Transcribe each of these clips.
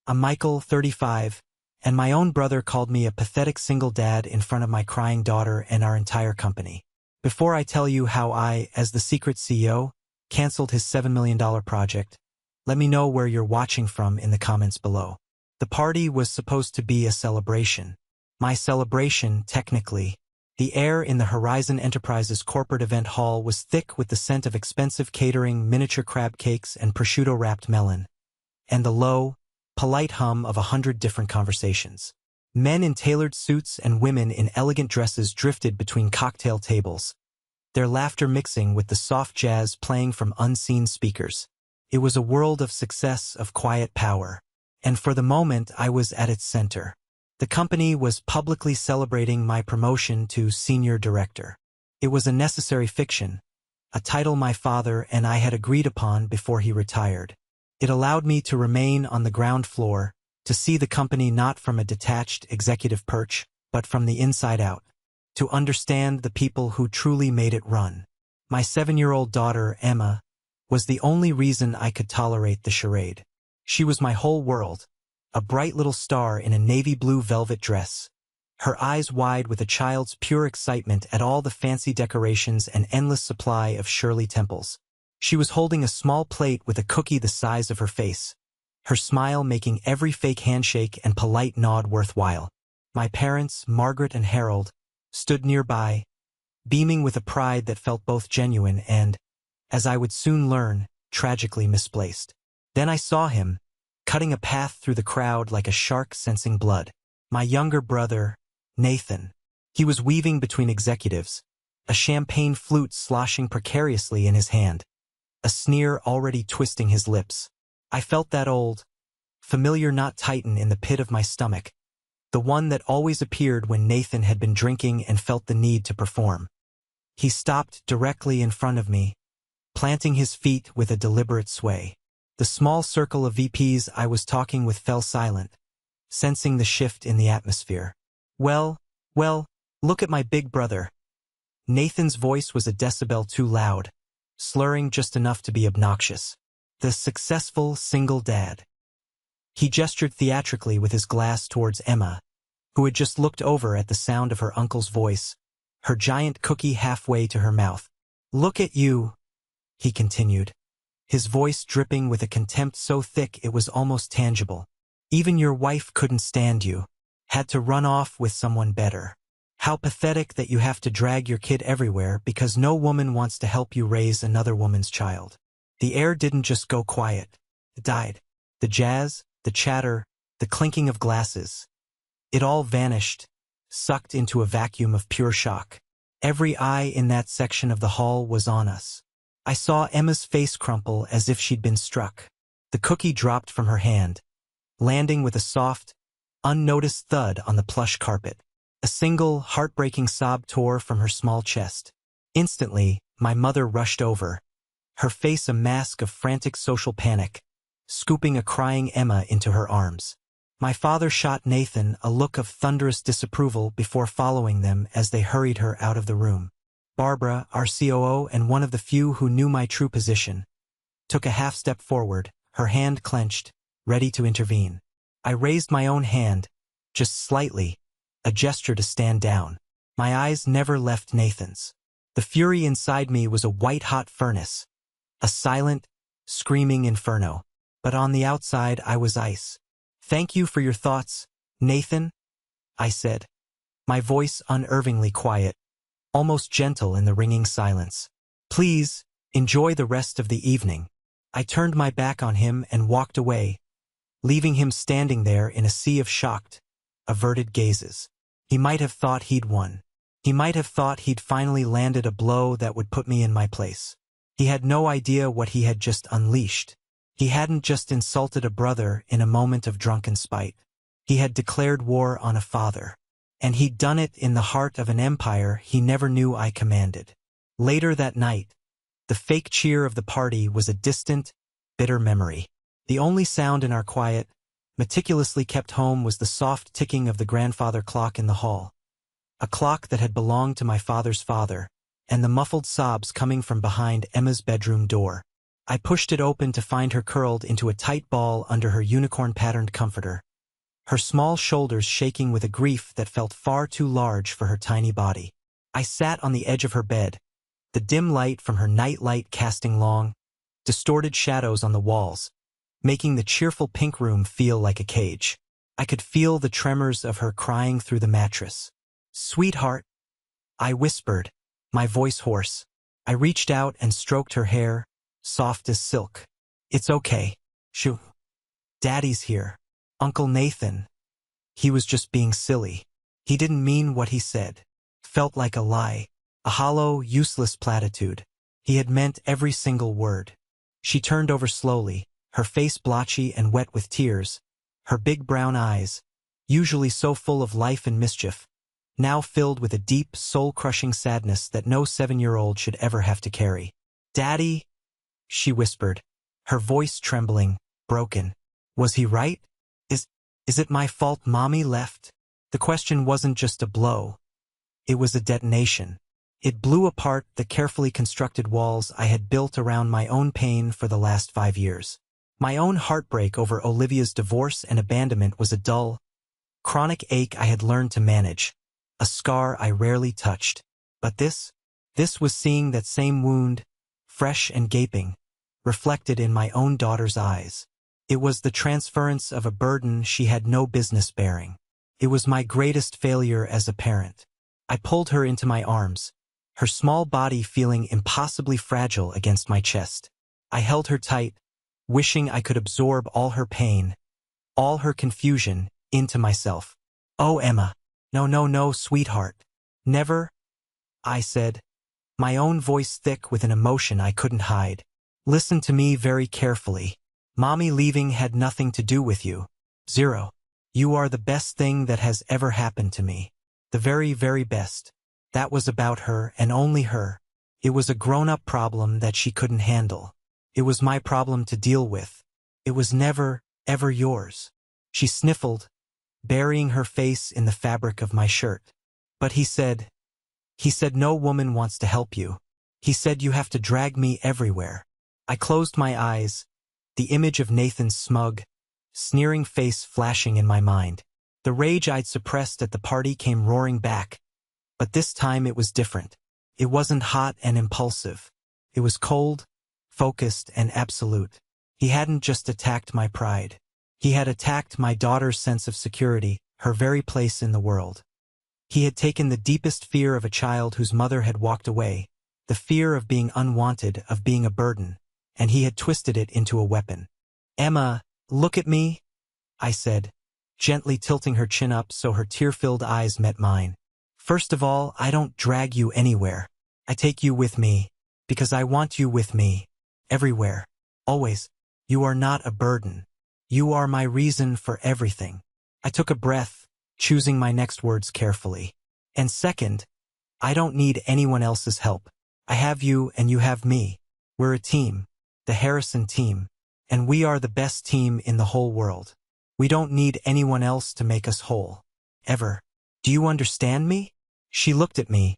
I'm Michael, 35, and my own brother called me a pathetic single dad in front of my crying daughter and our entire company. Before I tell you how I, as the secret CEO, canceled his $7 million project, let me know where you're watching from in the comments below. The party was supposed to be a celebration. My celebration, technically. The air in the Horizon Enterprises corporate event hall was thick with the scent of expensive catering, miniature crab cakes, and prosciutto-wrapped melon, and the low, polite hum of 100 different conversations. Men in tailored suits and women in elegant dresses drifted between cocktail tables, their laughter mixing with the soft jazz playing from unseen speakers. It was a world of success, of quiet power, and for the moment I was at its center. The company was publicly celebrating my promotion to senior director. It was a necessary fiction, a title my father and I had agreed upon before he retired. It allowed me to remain on the ground floor, to see the company not from a detached executive perch, but from the inside out, to understand the people who truly made it run. My 7-year-old daughter, Emma, was the only reason I could tolerate the charade. She was my whole world, a bright little star in a navy blue velvet dress, her eyes wide with a child's pure excitement at all the fancy decorations and endless supply of Shirley Temples. She was holding a small plate with a cookie the size of her face, her smile making every fake handshake and polite nod worthwhile. My parents, Margaret and Harold, stood nearby, beaming with a pride that felt both genuine and, as I would soon learn, tragically misplaced. Then I saw him, cutting a path through the crowd like a shark sensing blood. My younger brother, Nathan. He was weaving between executives, a champagne flute sloshing precariously in his hand, a sneer already twisting his lips. I felt that old, familiar knot tighten in the pit of my stomach, the one that always appeared when Nathan had been drinking and felt the need to perform. He stopped directly in front of me, planting his feet with a deliberate sway. The small circle of VPs I was talking with fell silent, sensing the shift in the atmosphere. Well, look at my big brother. Nathan's voice was a decibel too loud, slurring just enough to be obnoxious. The successful single dad. He gestured theatrically with his glass towards Emma, who had just looked over at the sound of her uncle's voice, her giant cookie halfway to her mouth. Look at you, he continued, his voice dripping with a contempt so thick it was almost tangible. Even your wife couldn't stand you, had to run off with someone better. How pathetic that you have to drag your kid everywhere because no woman wants to help you raise another woman's child. The air didn't just go quiet, it died. The jazz, the chatter, the clinking of glasses. It all vanished, sucked into a vacuum of pure shock. Every eye in that section of the hall was on us. I saw Emma's face crumple as if she'd been struck. The cookie dropped from her hand, landing with a soft, unnoticed thud on the plush carpet. A single, heartbreaking sob tore from her small chest. Instantly, my mother rushed over, her face a mask of frantic social panic, scooping a crying Emma into her arms. My father shot Nathan a look of thunderous disapproval before following them as they hurried her out of the room. Barbara, our COO and one of the few who knew my true position, took a half step forward, her hand clenched, ready to intervene. I raised my own hand, just slightly, a gesture to stand down. My eyes never left Nathan's. The fury inside me was a white-hot furnace, a silent, screaming inferno. But on the outside I was ice. Thank you for your thoughts, Nathan, I said, my voice unervingly quiet, almost gentle in the ringing silence. Please, enjoy the rest of the evening. I turned my back on him and walked away, leaving him standing there in a sea of shocked, averted gazes. He might have thought he'd won. He might have thought he'd finally landed a blow that would put me in my place. He had no idea what he had just unleashed. He hadn't just insulted a brother in a moment of drunken spite. He had declared war on a father. And he'd done it in the heart of an empire he never knew I commanded. Later that night, the fake cheer of the party was a distant, bitter memory. The only sound in our quiet, meticulously kept home was the soft ticking of the grandfather clock in the hall. A clock that had belonged to my father's father, and the muffled sobs coming from behind Emma's bedroom door. I pushed it open to find her curled into a tight ball under her unicorn-patterned comforter, her small shoulders shaking with a grief that felt far too large for her tiny body. I sat on the edge of her bed, the dim light from her night light casting long, distorted shadows on the walls, making the cheerful pink room feel like a cage. I could feel the tremors of her crying through the mattress. "Sweetheart," I whispered, my voice hoarse. I reached out and stroked her hair, soft as silk. "It's okay. Shoo. Daddy's here. Uncle Nathan." He was just being silly. He didn't mean what he said. Felt like a lie, a hollow, useless platitude. He had meant every single word. She turned over slowly, her face blotchy and wet with tears, her big brown eyes, usually so full of life and mischief, now filled with a deep, soul-crushing sadness that no 7-year-old should ever have to carry. "Daddy," she whispered, her voice trembling, broken. "Was he right? Is it my fault Mommy left?" The question wasn't just a blow. It was a detonation. It blew apart the carefully constructed walls I had built around my own pain for the last 5 years. My own heartbreak over Olivia's divorce and abandonment was a dull, chronic ache I had learned to manage, a scar I rarely touched. But this was seeing that same wound, fresh and gaping, reflected in my own daughter's eyes. It was the transference of a burden she had no business bearing. It was my greatest failure as a parent. I pulled her into my arms, her small body feeling impossibly fragile against my chest. I held her tight, wishing I could absorb all her pain, all her confusion, into myself. "Oh, Emma. No, sweetheart. Never," I said, my own voice thick with an emotion I couldn't hide. "Listen to me very carefully. Mommy leaving had nothing to do with you. Zero. You are the best thing that has ever happened to me. The very, very best. That was about her and only her. It was a grown-up problem that she couldn't handle. It was my problem to deal with. It was never, ever yours." She sniffled, burying her face in the fabric of my shirt. "But he said no woman wants to help you. He said you have to drag me everywhere." I closed my eyes, the image of Nathan's smug, sneering face flashing in my mind. The rage I'd suppressed at the party came roaring back, but this time it was different. It wasn't hot and impulsive. It was cold, focused, and absolute. He hadn't just attacked my pride. He had attacked my daughter's sense of security, her very place in the world. He had taken the deepest fear of a child whose mother had walked away, the fear of being unwanted, of being a burden, and he had twisted it into a weapon. "Emma, look at me," I said, gently tilting her chin up so her tear-filled eyes met mine. "First of all, I don't drag you anywhere. I take you with me, because I want you with me, everywhere, always. You are not a burden. You are my reason for everything." I took a breath, choosing my next words carefully. "And second, I don't need anyone else's help. I have you and you have me. We're a team, the Harrison team, and we are the best team in the whole world. We don't need anyone else to make us whole. Ever. Do you understand me?" She looked at me,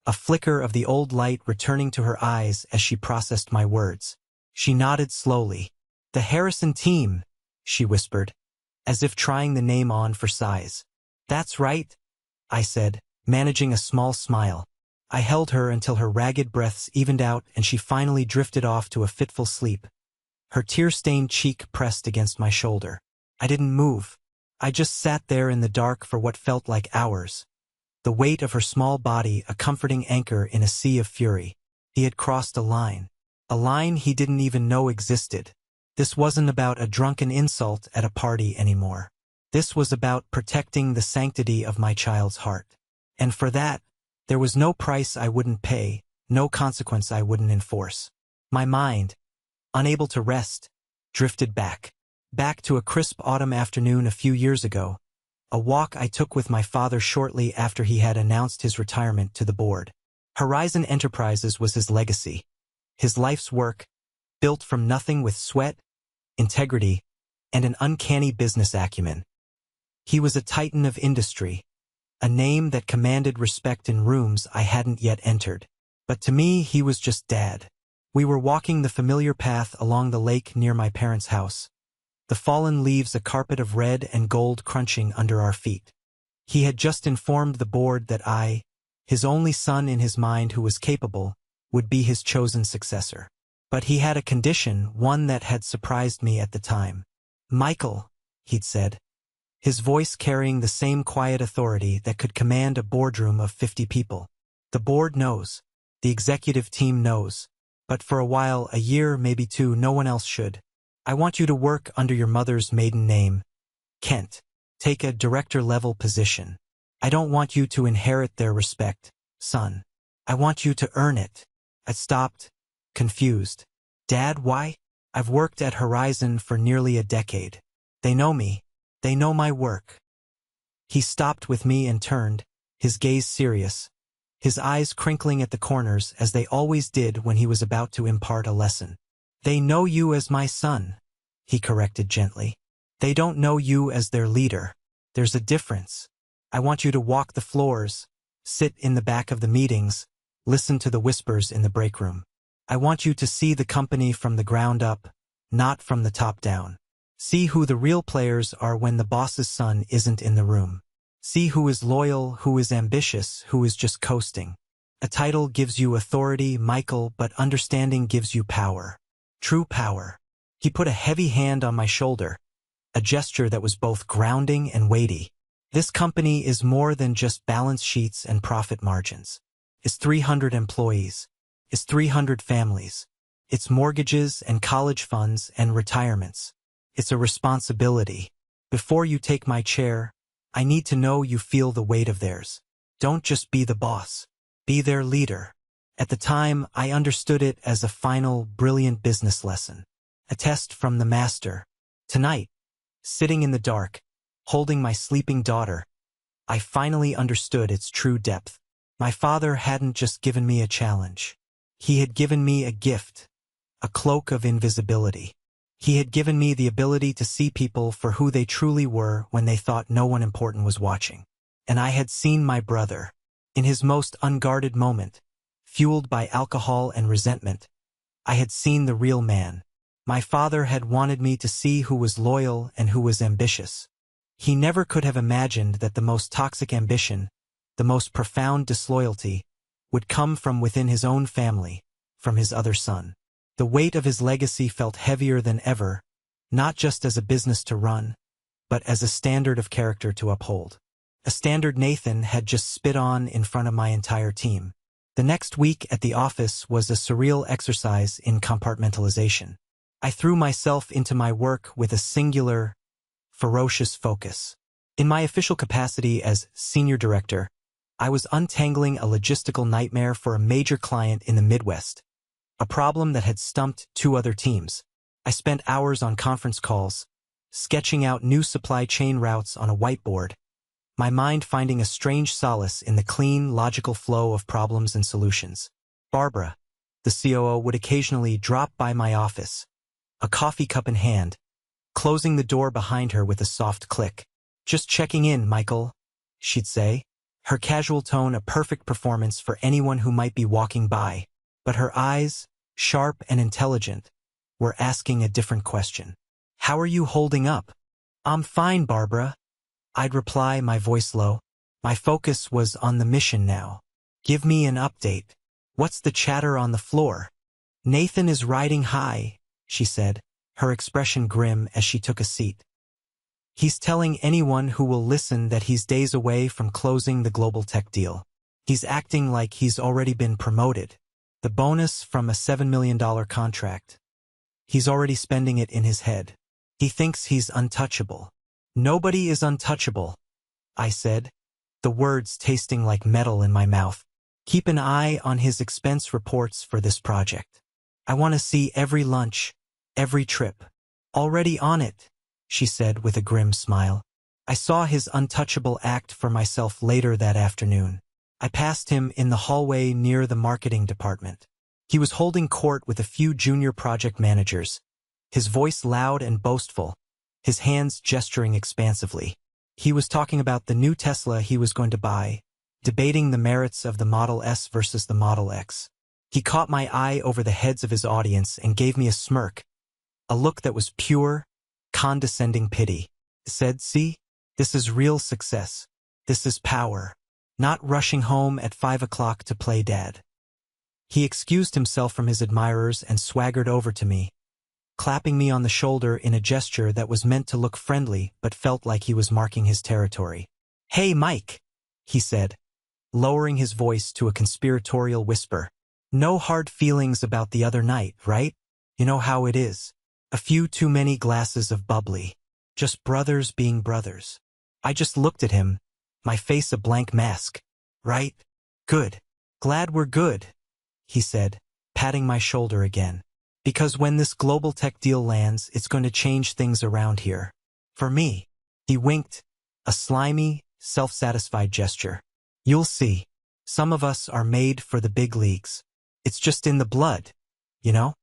a flicker of the old light returning to her eyes as she processed my words. She nodded slowly. "The Harrison team," she whispered, as if trying the name on for size. "That's right," I said, managing a small smile. I held her until her ragged breaths evened out and she finally drifted off to a fitful sleep, her tear-stained cheek pressed against my shoulder. I didn't move. I just sat there in the dark for what felt like hours. The weight of her small body a comforting anchor in a sea of fury. He had crossed a line he didn't even know existed. This wasn't about a drunken insult at a party anymore. This was about protecting the sanctity of my child's heart. And for that, there was no price I wouldn't pay, no consequence I wouldn't enforce. My mind, unable to rest, drifted back to a crisp autumn afternoon a few years ago, a walk I took with my father shortly after he had announced his retirement to the board. Horizon Enterprises was his legacy, his life's work, built from nothing with sweat, integrity, and an uncanny business acumen. He was a titan of industry, a name that commanded respect in rooms I hadn't yet entered. But to me, he was just Dad. We were walking the familiar path along the lake near my parents' house, the fallen leaves a carpet of red and gold crunching under our feet. He had just informed the board that I, his only son in his mind who was capable, would be his chosen successor. But he had a condition, one that had surprised me at the time. "Michael," he'd said, his voice carrying the same quiet authority that could command a boardroom of 50 people. "The board knows. The executive team knows. But for a while, a year, maybe two, no one else should. I want you to work under your mother's maiden name, Kent. Take a director-level position. I don't want you to inherit their respect, son. I want you to earn it." I stopped, confused. "Dad, why? I've worked at Horizon for nearly a decade. They know me. They know my work." He stopped with me and turned, his gaze serious, his eyes crinkling at the corners as they always did when he was about to impart a lesson. "They know you as my son," he corrected gently. "They don't know you as their leader. There's a difference. I want you to walk the floors, sit in the back of the meetings, listen to the whispers in the break room. I want you to see the company from the ground up, not from the top down. See who the real players are when the boss's son isn't in the room. See who is loyal, who is ambitious, who is just coasting. A title gives you authority, Michael, but understanding gives you power. True power." He put a heavy hand on my shoulder, a gesture that was both grounding and weighty. "This company is more than just balance sheets and profit margins. It's 300 employees. It's 300 families. It's mortgages and college funds and retirements. It's a responsibility. Before you take my chair, I need to know you feel the weight of theirs. Don't just be the boss. Be their leader." At the time, I understood it as a final, brilliant business lesson. A test from the master. Tonight, sitting in the dark, holding my sleeping daughter, I finally understood its true depth. My father hadn't just given me a challenge. He had given me a gift, a cloak of invisibility. He had given me the ability to see people for who they truly were when they thought no one important was watching. And I had seen my brother, in his most unguarded moment, fueled by alcohol and resentment. I had seen the real man. My father had wanted me to see who was loyal and who was ambitious. He never could have imagined that the most toxic ambition, the most profound disloyalty, would come from within his own family, from his other son. The weight of his legacy felt heavier than ever, not just as a business to run, but as a standard of character to uphold. A standard Nathan had just spit on in front of my entire team. The next week at the office was a surreal exercise in compartmentalization. I threw myself into my work with a singular, ferocious focus. In my official capacity as senior director, I was untangling a logistical nightmare for a major client in the Midwest, a problem that had stumped 2 other teams. I spent hours on conference calls, sketching out new supply chain routes on a whiteboard, my mind finding a strange solace in the clean, logical flow of problems and solutions. Barbara, the COO, would occasionally drop by my office, a coffee cup in hand, closing the door behind her with a soft click. "Just checking in, Michael," she'd say, her casual tone a perfect performance for anyone who might be walking by. But her eyes, sharp and intelligent, were asking a different question. "How are you holding up?" "I'm fine, Barbara," I'd reply, my voice low. My focus was on the mission now. "Give me an update. What's the chatter on the floor?" "Nathan is riding high," she said, her expression grim as she took a seat. "He's telling anyone who will listen that he's days away from closing the global tech deal. He's acting like he's already been promoted. The bonus from a $7 million contract. He's already spending it in his head. He thinks he's untouchable." "Nobody is untouchable," I said, the words tasting like metal in my mouth. "Keep an eye on his expense reports for this project. I want to see every lunch, every trip." "Already on it," she said with a grim smile. I saw his untouchable act for myself later that afternoon. I passed him in the hallway near the marketing department. He was holding court with a few junior project managers, his voice loud and boastful, his hands gesturing expansively. He was talking about the new Tesla he was going to buy, debating the merits of the Model S versus the Model X. He caught my eye over the heads of his audience and gave me a smirk, a look that was pure, condescending pity. He said, "See, this is real success. This is power. Not rushing home at 5 o'clock to play dad." He excused himself from his admirers and swaggered over to me, clapping me on the shoulder in a gesture that was meant to look friendly but felt like he was marking his territory. "Hey, Mike," he said, lowering his voice to a conspiratorial whisper. "No hard feelings about the other night, right? You know how it is. A few too many glasses of bubbly. Just brothers being brothers." I just looked at him, my face a blank mask. "Right? Good. Glad we're good," he said, patting my shoulder again. "Because when this global tech deal lands, it's going to change things around here. For me." He winked, a slimy, self-satisfied gesture. "You'll see. Some of us are made for the big leagues. It's just in the blood, you know?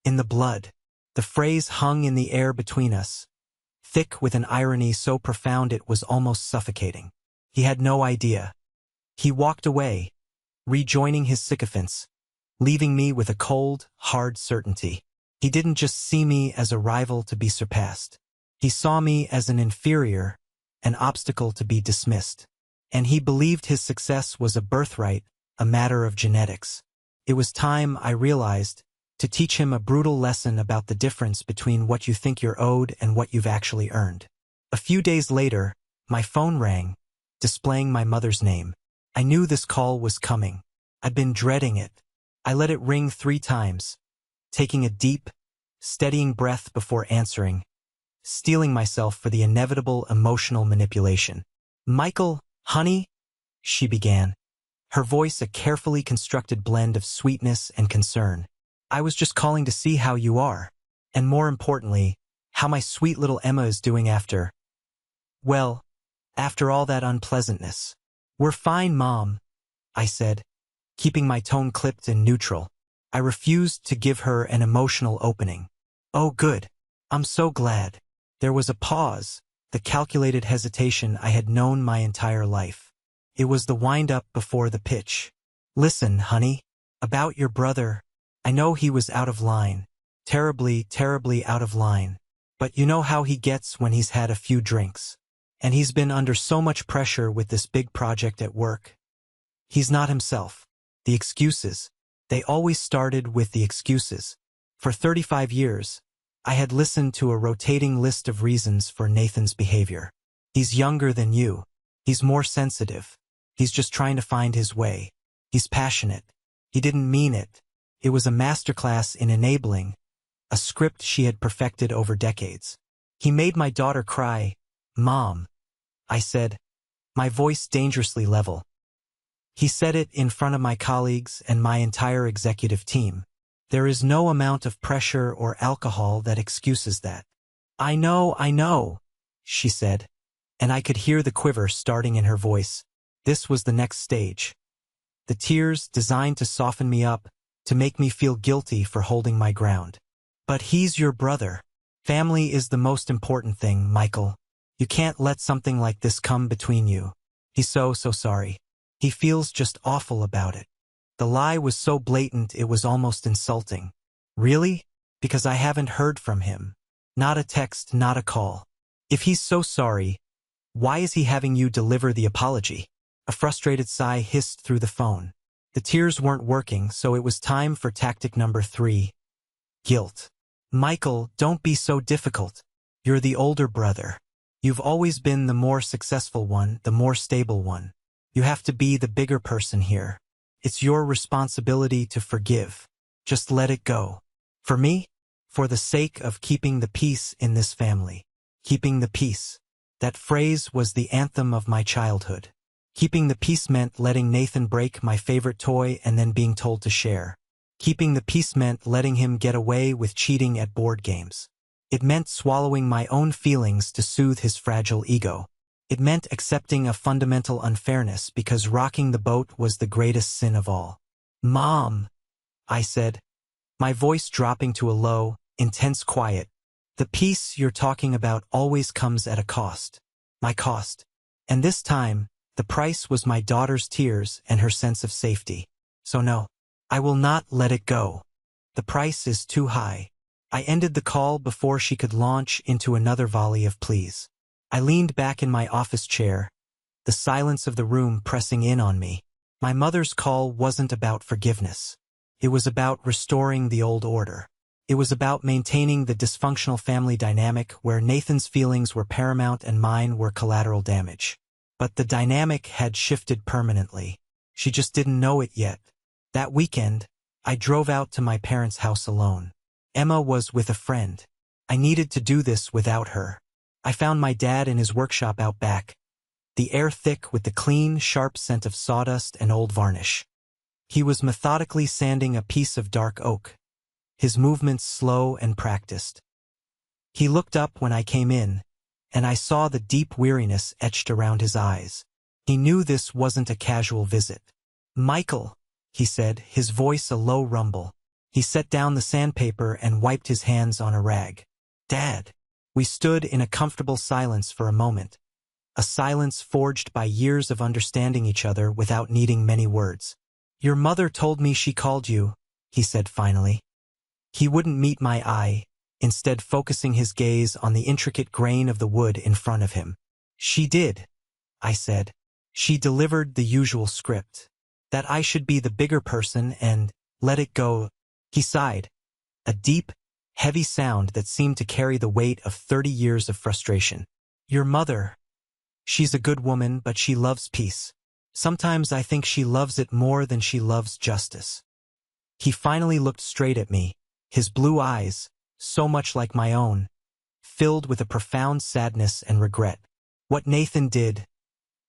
In the blood." The phrase hung in the air between us, thick with an irony so profound it was almost suffocating. He had no idea. He walked away, rejoining his sycophants, leaving me with a cold, hard certainty. He didn't just see me as a rival to be surpassed. He saw me as an inferior, an obstacle to be dismissed. And he believed his success was a birthright, a matter of genetics. It was time, I realized, to teach him a brutal lesson about the difference between what you think you're owed and what you've actually earned. A few days later, my phone rang, displaying my mother's name. I knew this call was coming. I'd been dreading it. I let it ring 3 times, taking a deep, steadying breath before answering, steeling myself for the inevitable emotional manipulation. "Michael, honey," she began, her voice a carefully constructed blend of sweetness and concern. "I was just calling to see how you are, and more importantly, how my sweet little Emma is doing after all that unpleasantness." "We're fine, Mom," I said, keeping my tone clipped and neutral. I refused to give her an emotional opening. "Oh, good. I'm so glad." There was a pause, the calculated hesitation I had known my entire life. It was the wind-up before the pitch. "Listen, honey, about your brother. I know he was out of line. Terribly, terribly out of line. But you know how he gets when he's had a few drinks. And he's been under so much pressure with this big project at work. He's not himself. The excuses. They always started with the excuses. For 35 years, I had listened to a rotating list of reasons for Nathan's behavior. He's younger than you. He's more sensitive. He's just trying to find his way. He's passionate. He didn't mean it. It was a masterclass in enabling, a script she had perfected over decades. He made my daughter cry. "Mom," I said, my voice dangerously level. He said it in front of my colleagues and my entire executive team. There is no amount of pressure or alcohol that excuses that. I know, she said, and I could hear the quiver starting in her voice. This was the next stage. The tears designed to soften me up, to make me feel guilty for holding my ground. "But he's your brother. Family is the most important thing, Michael. You can't let something like this come between you. He's so sorry. He feels just awful about it." The lie was so blatant it was almost insulting. "Really? Because I haven't heard from him. Not a text, not a call. If he's so sorry, why is he having you deliver the apology?" A frustrated sigh hissed through the phone. The tears weren't working, so it was time for tactic number 3. Guilt. "Michael, don't be so difficult. You're the older brother. You've always been the more successful one, the more stable one. You have to be the bigger person here. It's your responsibility to forgive. Just let it go. For me, for the sake of keeping the peace in this family." Keeping the peace. That phrase was the anthem of my childhood. Keeping the peace meant letting Nathan break my favorite toy and then being told to share. Keeping the peace meant letting him get away with cheating at board games. It meant swallowing my own feelings to soothe his fragile ego. It meant accepting a fundamental unfairness because rocking the boat was the greatest sin of all. "Mom," I said, my voice dropping to a low, intense quiet. "The peace you're talking about always comes at a cost. My cost. And this time, the price was my daughter's tears and her sense of safety. So no, I will not let it go. The price is too high. I ended the call before she could launch into another volley of pleas. I leaned back in my office chair, the silence of the room pressing in on me. My mother's call wasn't about forgiveness. It was about restoring the old order. It was about maintaining the dysfunctional family dynamic where Nathan's feelings were paramount and mine were collateral damage. But the dynamic had shifted permanently. She just didn't know it yet. That weekend, I drove out to my parents' house alone. Emma was with a friend. I needed to do this without her. I found my dad in his workshop out back, the air thick with the clean, sharp scent of sawdust and old varnish. He was methodically sanding a piece of dark oak, his movements slow and practiced. He looked up when I came in, and I saw the deep weariness etched around his eyes. He knew this wasn't a casual visit. "Michael," he said, his voice a low rumble. He set down the sandpaper and wiped his hands on a rag. "Dad." We stood in a comfortable silence for a moment, a silence forged by years of understanding each other without needing many words. "Your mother told me she called you," he said finally. He wouldn't meet my eye, instead focusing his gaze on the intricate grain of the wood in front of him. "She did," I said. "She delivered the usual script. That I should be the bigger person and let it go." He sighed, a deep, heavy sound that seemed to carry the weight of 30 years of frustration. "Your mother, she's a good woman, but she loves peace. Sometimes I think she loves it more than she loves justice." He finally looked straight at me, his blue eyes, so much like my own, filled with a profound sadness and regret. "What Nathan did,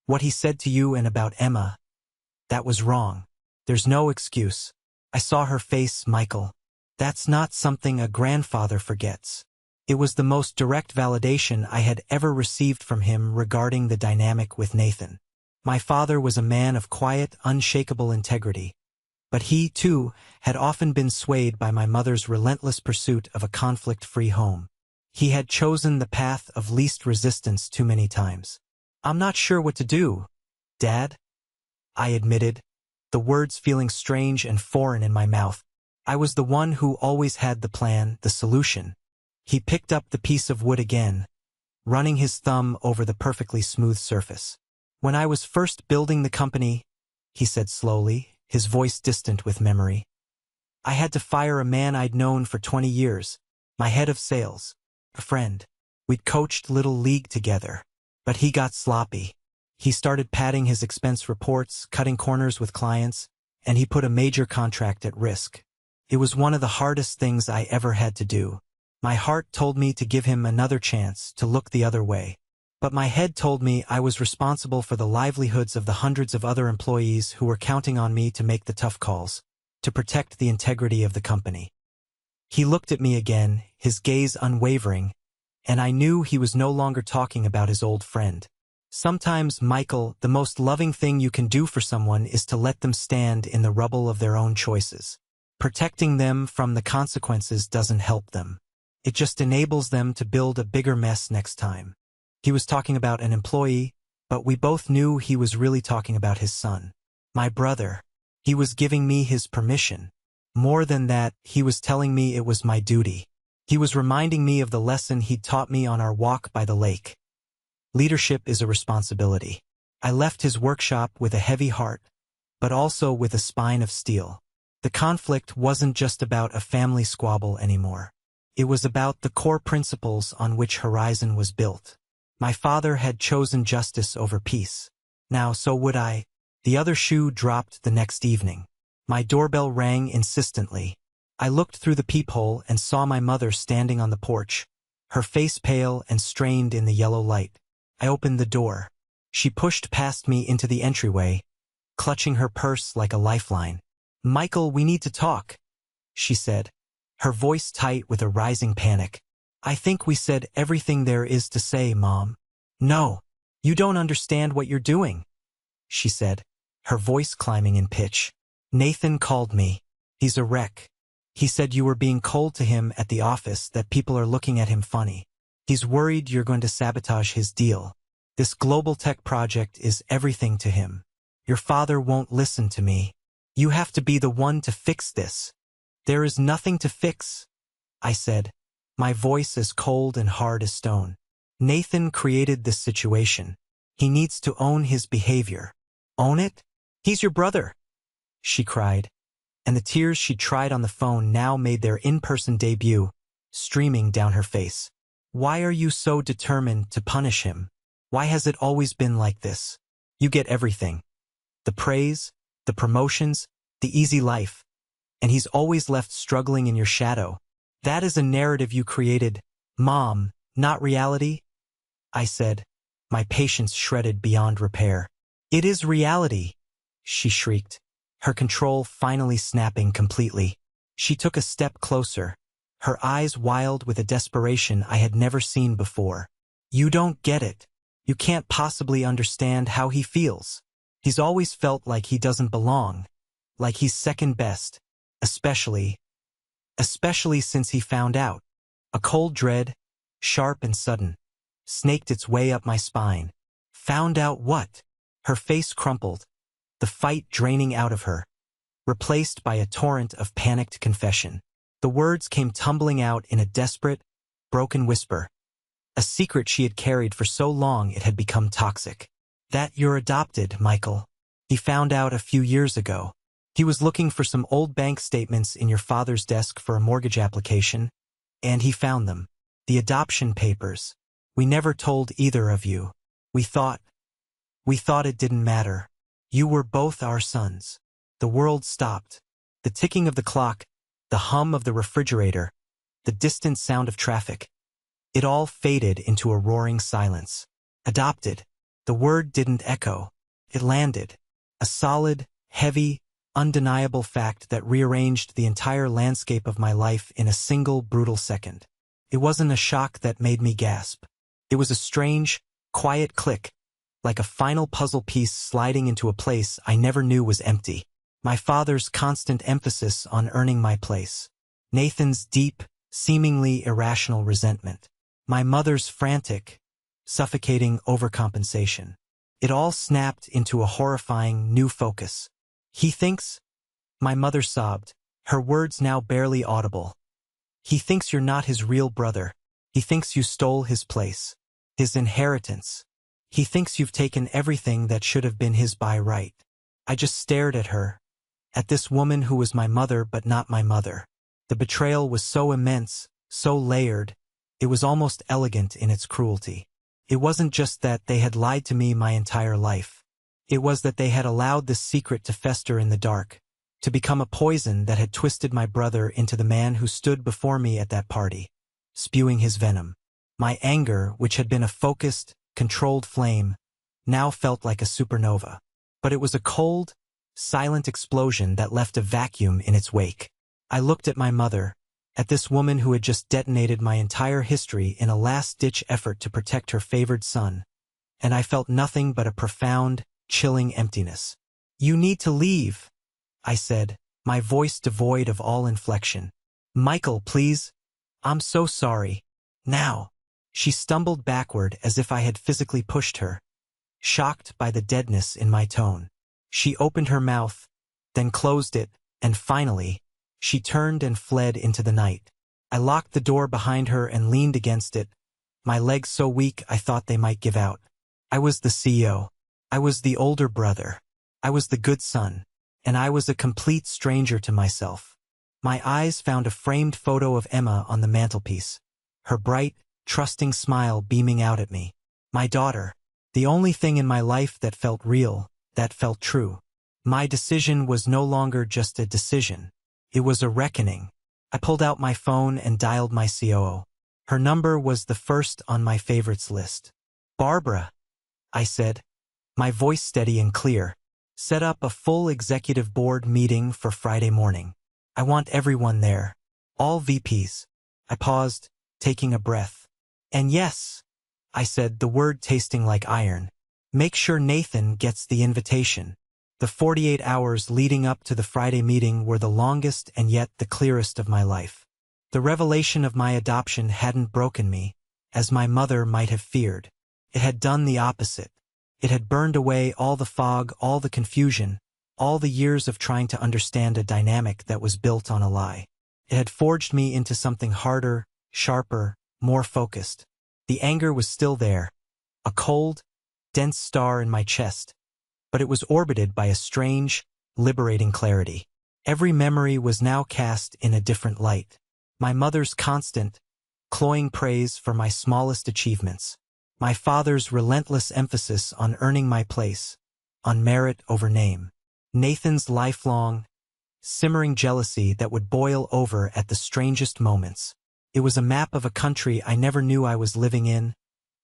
what he said to you and about Emma, that was wrong. There's no excuse." I saw her face, "Michael. That's not something a grandfather forgets." It was the most direct validation I had ever received from him regarding the dynamic with Nathan. My father was a man of quiet, unshakable integrity, but he, too, had often been swayed by my mother's relentless pursuit of a conflict-free home. He had chosen the path of least resistance too many times. "I'm not sure what to do, Dad," I admitted, the words feeling strange and foreign in my mouth. I was the one who always had the plan, the solution. He picked up the piece of wood again, running his thumb over the perfectly smooth surface. "When I was first building the company," he said slowly, his voice distant with memory, "I had to fire a man I'd known for 20 years, my head of sales, a friend. We'd coached Little League together, but he got sloppy. He started padding his expense reports, cutting corners with clients, and he put a major contract at risk. It was one of the hardest things I ever had to do. My heart told me to give him another chance, to look the other way. But my head told me I was responsible for the livelihoods of the hundreds of other employees who were counting on me to make the tough calls, to protect the integrity of the company." He looked at me again, his gaze unwavering, and I knew he was no longer talking about his old friend. "Sometimes, Michael, the most loving thing you can do for someone is to let them stand in the rubble of their own choices. Protecting them from the consequences doesn't help them. It just enables them to build a bigger mess next time." He was talking about an employee, but we both knew he was really talking about his son. My brother. He was giving me his permission. More than that, he was telling me it was my duty. He was reminding me of the lesson he'd taught me on our walk by the lake. Leadership is a responsibility. I left his workshop with a heavy heart, but also with a spine of steel. The conflict wasn't just about a family squabble anymore. It was about the core principles on which Horizon was built. My father had chosen justice over peace. Now so would I. The other shoe dropped the next evening. My doorbell rang insistently. I looked through the peephole and saw my mother standing on the porch, her face pale and strained in the yellow light. I opened the door. She pushed past me into the entryway, clutching her purse like a lifeline. "Michael, we need to talk," she said, her voice tight with a rising panic. "I think we said everything there is to say, Mom." "No, you don't understand what you're doing," she said, her voice climbing in pitch. "Nathan called me. He's a wreck. He said you were being cold to him at the office, that people are looking at him funny. He's worried you're going to sabotage his deal. This global tech project is everything to him. Your father won't listen to me." You have to be the one to fix this. There is nothing to fix, I said, my voice as cold and hard as stone. Nathan created this situation. He needs to own his behavior. Own it? He's your brother, she cried, and the tears she tried on the phone now made their in-person debut, streaming down her face. Why are you so determined to punish him? Why has it always been like this? You get everything. The praise, the promotions, the easy life. And he's always left struggling in your shadow. That is a narrative you created, Mom, not reality, I said, my patience shredded beyond repair. It is reality, she shrieked, her control finally snapping completely. She took a step closer, her eyes wild with a desperation I had never seen before. You don't get it. You can't possibly understand how he feels. He's always felt like he doesn't belong, like he's second best, especially since he found out. A cold dread, sharp and sudden, snaked its way up my spine. Found out what? Her face crumpled, the fight draining out of her, replaced by a torrent of panicked confession. The words came tumbling out in a desperate, broken whisper. A secret she had carried for so long it had become toxic. That you're adopted, Michael. He found out a few years ago. He was looking for some old bank statements in your father's desk for a mortgage application, and he found them. The adoption papers. We never told either of you. We thought it didn't matter. You were both our sons. The world stopped. The ticking of the clock, the hum of the refrigerator, the distant sound of traffic. It all faded into a roaring silence. Adopted. The word didn't echo. It landed. A solid, heavy, undeniable fact that rearranged the entire landscape of my life in a single brutal second. It wasn't a shock that made me gasp. It was a strange, quiet click, like a final puzzle piece sliding into a place I never knew was empty. My father's constant emphasis on earning my place. Nathan's deep, seemingly irrational resentment. My mother's frantic, suffocating overcompensation. It all snapped into a horrifying new focus. He thinks, my mother sobbed, her words now barely audible. He thinks you're not his real brother. He thinks you stole his place, his inheritance. He thinks you've taken everything that should have been his by right. I just stared at her, at this woman who was my mother but not my mother. The betrayal was so immense, so layered, it was almost elegant in its cruelty. It wasn't just that they had lied to me my entire life. It was that they had allowed this secret to fester in the dark, to become a poison that had twisted my brother into the man who stood before me at that party, spewing his venom. My anger, which had been a focused, controlled flame, now felt like a supernova. But it was a cold, silent explosion that left a vacuum in its wake. I looked at my mother, at this woman who had just detonated my entire history in a last-ditch effort to protect her favored son, and I felt nothing but a profound, chilling emptiness. You need to leave, I said, my voice devoid of all inflection. Michael, please. I'm so sorry. Now. She stumbled backward as if I had physically pushed her, shocked by the deadness in my tone. She opened her mouth, then closed it, and finally, she turned and fled into the night. I locked the door behind her and leaned against it, my legs so weak I thought they might give out. I was the CEO. I was the older brother. I was the good son, and I was a complete stranger to myself. My eyes found a framed photo of Emma on the mantelpiece, her bright, trusting smile beaming out at me. My daughter, the only thing in my life that felt real, that felt true. My decision was no longer just a decision. It was a reckoning. I pulled out my phone and dialed my COO. Her number was the first on my favorites list. Barbara, I said, my voice steady and clear. Set up a full executive board meeting for Friday morning. I want everyone there. All VPs. I paused, taking a breath. And yes, I said, the word tasting like iron. Make sure Nathan gets the invitation. The 48 hours leading up to the Friday meeting were the longest and yet the clearest of my life. The revelation of my adoption hadn't broken me, as my mother might have feared. It had done the opposite. It had burned away all the fog, all the confusion, All the years of trying to understand a dynamic that was built on a lie. It had forged me into something harder, sharper, more focused. The anger was still there, a cold, dense star in my chest, but it was orbited by a strange, liberating clarity. Every memory was now cast in a different light. My mother's constant, cloying praise for my smallest achievements. My father's relentless emphasis on earning my place, on merit over name. Nathan's lifelong, simmering jealousy that would boil over at the strangest moments. It was a map of a country I never knew I was living in,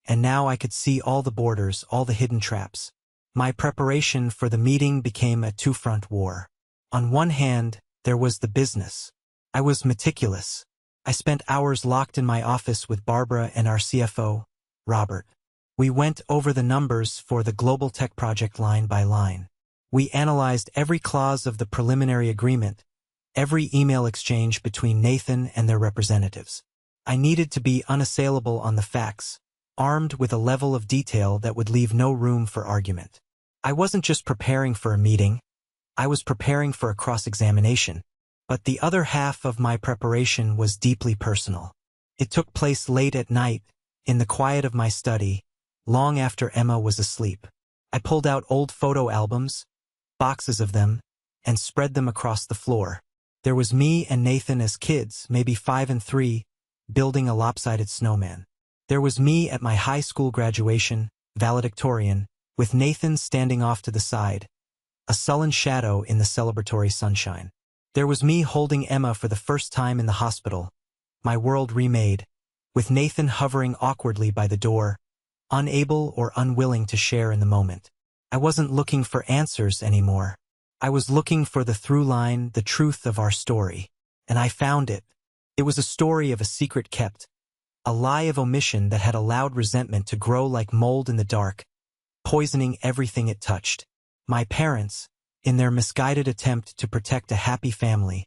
and now I could see all the borders, all the hidden traps. My preparation for the meeting became a two-front war. On one hand, there was the business. I was meticulous. I spent hours locked in my office with Barbara and our CFO, Robert. We went over the numbers for the global tech project line by line. We analyzed every clause of the preliminary agreement, every email exchange between Nathan and their representatives. I needed to be unassailable on the facts, armed with a level of detail that would leave no room for argument. I wasn't just preparing for a meeting, I was preparing for a cross-examination. But the other half of my preparation was deeply personal. It took place late at night, in the quiet of my study, long after Emma was asleep. I pulled out old photo albums, boxes of them, and spread them across the floor. There was me and Nathan as kids, maybe 5 and 3, building a lopsided snowman. There was me at my high school graduation, valedictorian, with Nathan standing off to the side, a sullen shadow in the celebratory sunshine. There was me holding Emma for the first time in the hospital, my world remade, with Nathan hovering awkwardly by the door, unable or unwilling to share in the moment. I wasn't looking for answers anymore. I was looking for the through line, the truth of our story. And I found it. It was a story of a secret kept, a lie of omission that had allowed resentment to grow like mold in the dark, poisoning everything it touched. My parents, in their misguided attempt to protect a happy family,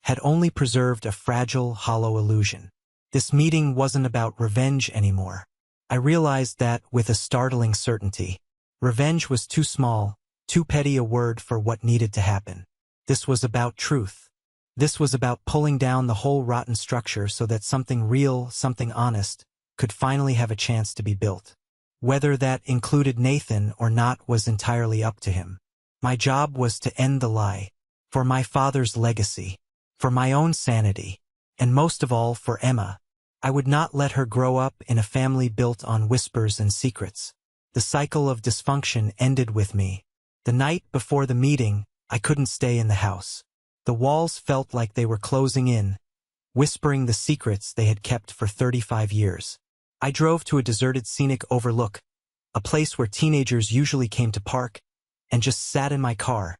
had only preserved a fragile, hollow illusion. This meeting wasn't about revenge anymore. I realized that with a startling certainty. Revenge was too small, too petty a word for what needed to happen. This was about truth. This was about pulling down the whole rotten structure so that something real, something honest, could finally have a chance to be built. Whether that included Nathan or not was entirely up to him. My job was to end the lie, for my father's legacy, for my own sanity, and most of all for Emma. I would not let her grow up in a family built on whispers and secrets. The cycle of dysfunction ended with me. The night before the meeting, I couldn't stay in the house. The walls felt like they were closing in, whispering the secrets they had kept for 35 years. I drove to a deserted scenic overlook, a place where teenagers usually came to park, and just sat in my car.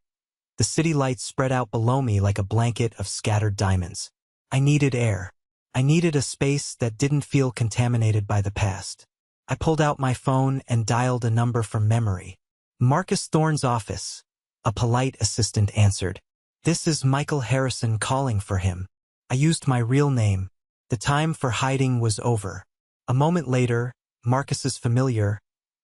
The city lights spread out below me like a blanket of scattered diamonds. I needed air. I needed a space that didn't feel contaminated by the past. I pulled out my phone and dialed a number from memory. Marcus Thorne's office. A polite assistant answered. "This is Michael Harrison calling for him." I used my real name. The time for hiding was over. A moment later, Marcus's familiar,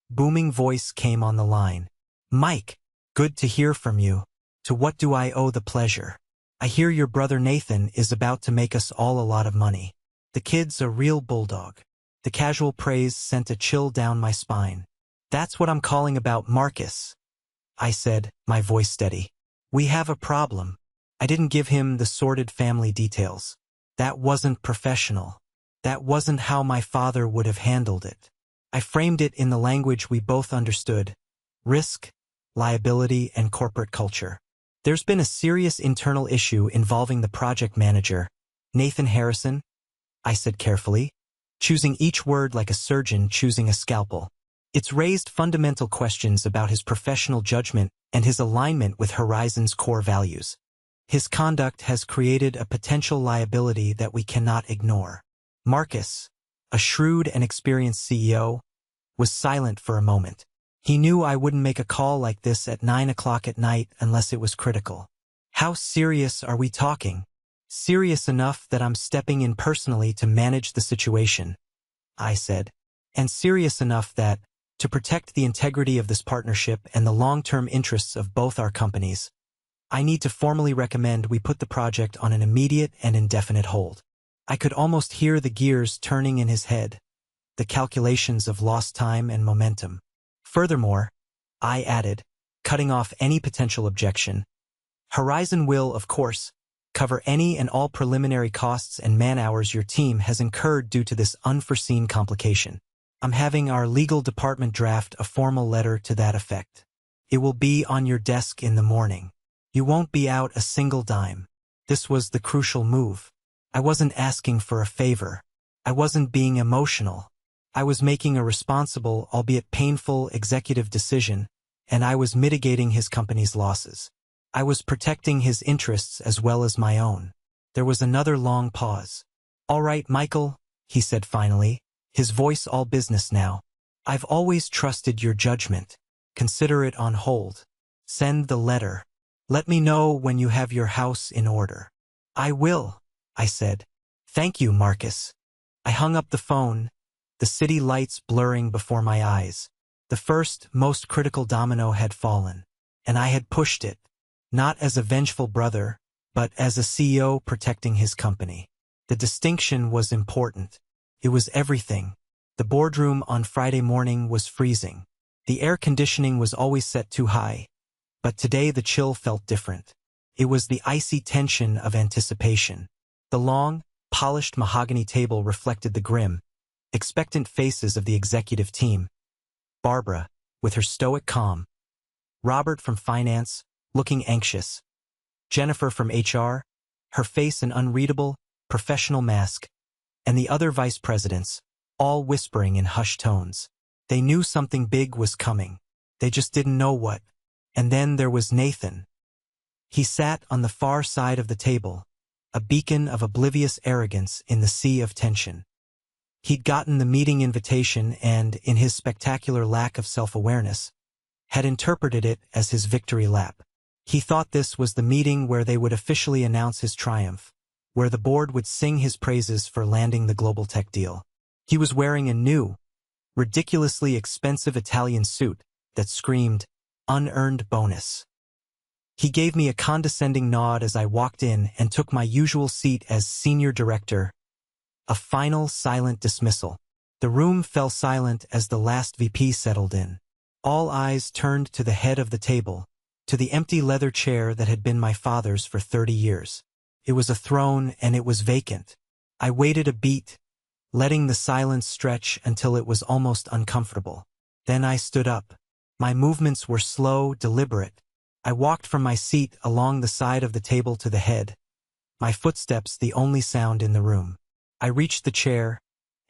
booming voice came on the line. "Mike, good to hear from you. To what do I owe the pleasure? I hear your brother Nathan is about to make us all a lot of money. The kid's a real bulldog." The casual praise sent a chill down my spine. "That's what I'm calling about, Marcus," I said, my voice steady. "We have a problem." I didn't give him the sordid family details. That wasn't professional. That wasn't how my father would have handled it. I framed it in the language we both understood: risk, liability, and corporate culture. "There's been a serious internal issue involving the project manager, Nathan Harrison," I said carefully, choosing each word like a surgeon choosing a scalpel. "It's raised fundamental questions about his professional judgment and his alignment with Horizon's core values. His conduct has created a potential liability that we cannot ignore." Marcus, a shrewd and experienced CEO, was silent for a moment. He knew I wouldn't make a call like this at 9 o'clock at night unless it was critical. "How serious are we talking?" "Serious enough that I'm stepping in personally to manage the situation," I said. "And serious enough that, to protect the integrity of this partnership and the long-term interests of both our companies, I need to formally recommend we put the project on an immediate and indefinite hold. I could almost hear the gears turning in his head, the calculations of lost time and momentum. Furthermore, I added, cutting off any potential objection, Horizon will, of course, cover any and all preliminary costs and man-hours your team has incurred due to this unforeseen complication. I'm having our legal department draft a formal letter to that effect. It will be on your desk in the morning. You won't be out a single dime. This was the crucial move. I wasn't asking for a favor. I wasn't being emotional. I was making a responsible, albeit painful, executive decision, and I was mitigating his company's losses. I was protecting his interests as well as my own. There was another long pause. "All right, Michael," he said finally, his voice all business now. "I've always trusted your judgment. Consider it on hold. Send the letter. Let me know when you have your house in order." "I will," I said. "Thank you, Marcus." I hung up the phone, the city lights blurring before my eyes. The first, most critical domino had fallen, and I had pushed it. Not as a vengeful brother, but as a CEO protecting his company. The distinction was important. It was everything. The boardroom on Friday morning was freezing. The air conditioning was always set too high, but today the chill felt different. It was the icy tension of anticipation. The long, polished mahogany table reflected the grim, expectant faces of the executive team. Barbara, with her stoic calm. Robert from finance, looking anxious. Jennifer from HR, her face an unreadable, professional mask. And the other vice presidents, all whispering in hushed tones. They knew something big was coming. They just didn't know what. And then there was Nathan. He sat on the far side of the table, a beacon of oblivious arrogance in the sea of tension. He'd gotten the meeting invitation and, in his spectacular lack of self-awareness, had interpreted it as his victory lap. He thought this was the meeting where they would officially announce his triumph, where the board would sing his praises for landing the global tech deal. He was wearing a new, ridiculously expensive Italian suit that screamed, "Unearned bonus." He gave me a condescending nod as I walked in and took my usual seat as senior director. A final silent dismissal. The room fell silent as the last VP settled in. All eyes turned to the head of the table, to the empty leather chair that had been my father's for 30 years. It was a throne and it was vacant. I waited a beat, letting the silence stretch until it was almost uncomfortable. Then I stood up. My movements were slow, deliberate. I walked from my seat along the side of the table to the head, my footsteps the only sound in the room. I reached the chair,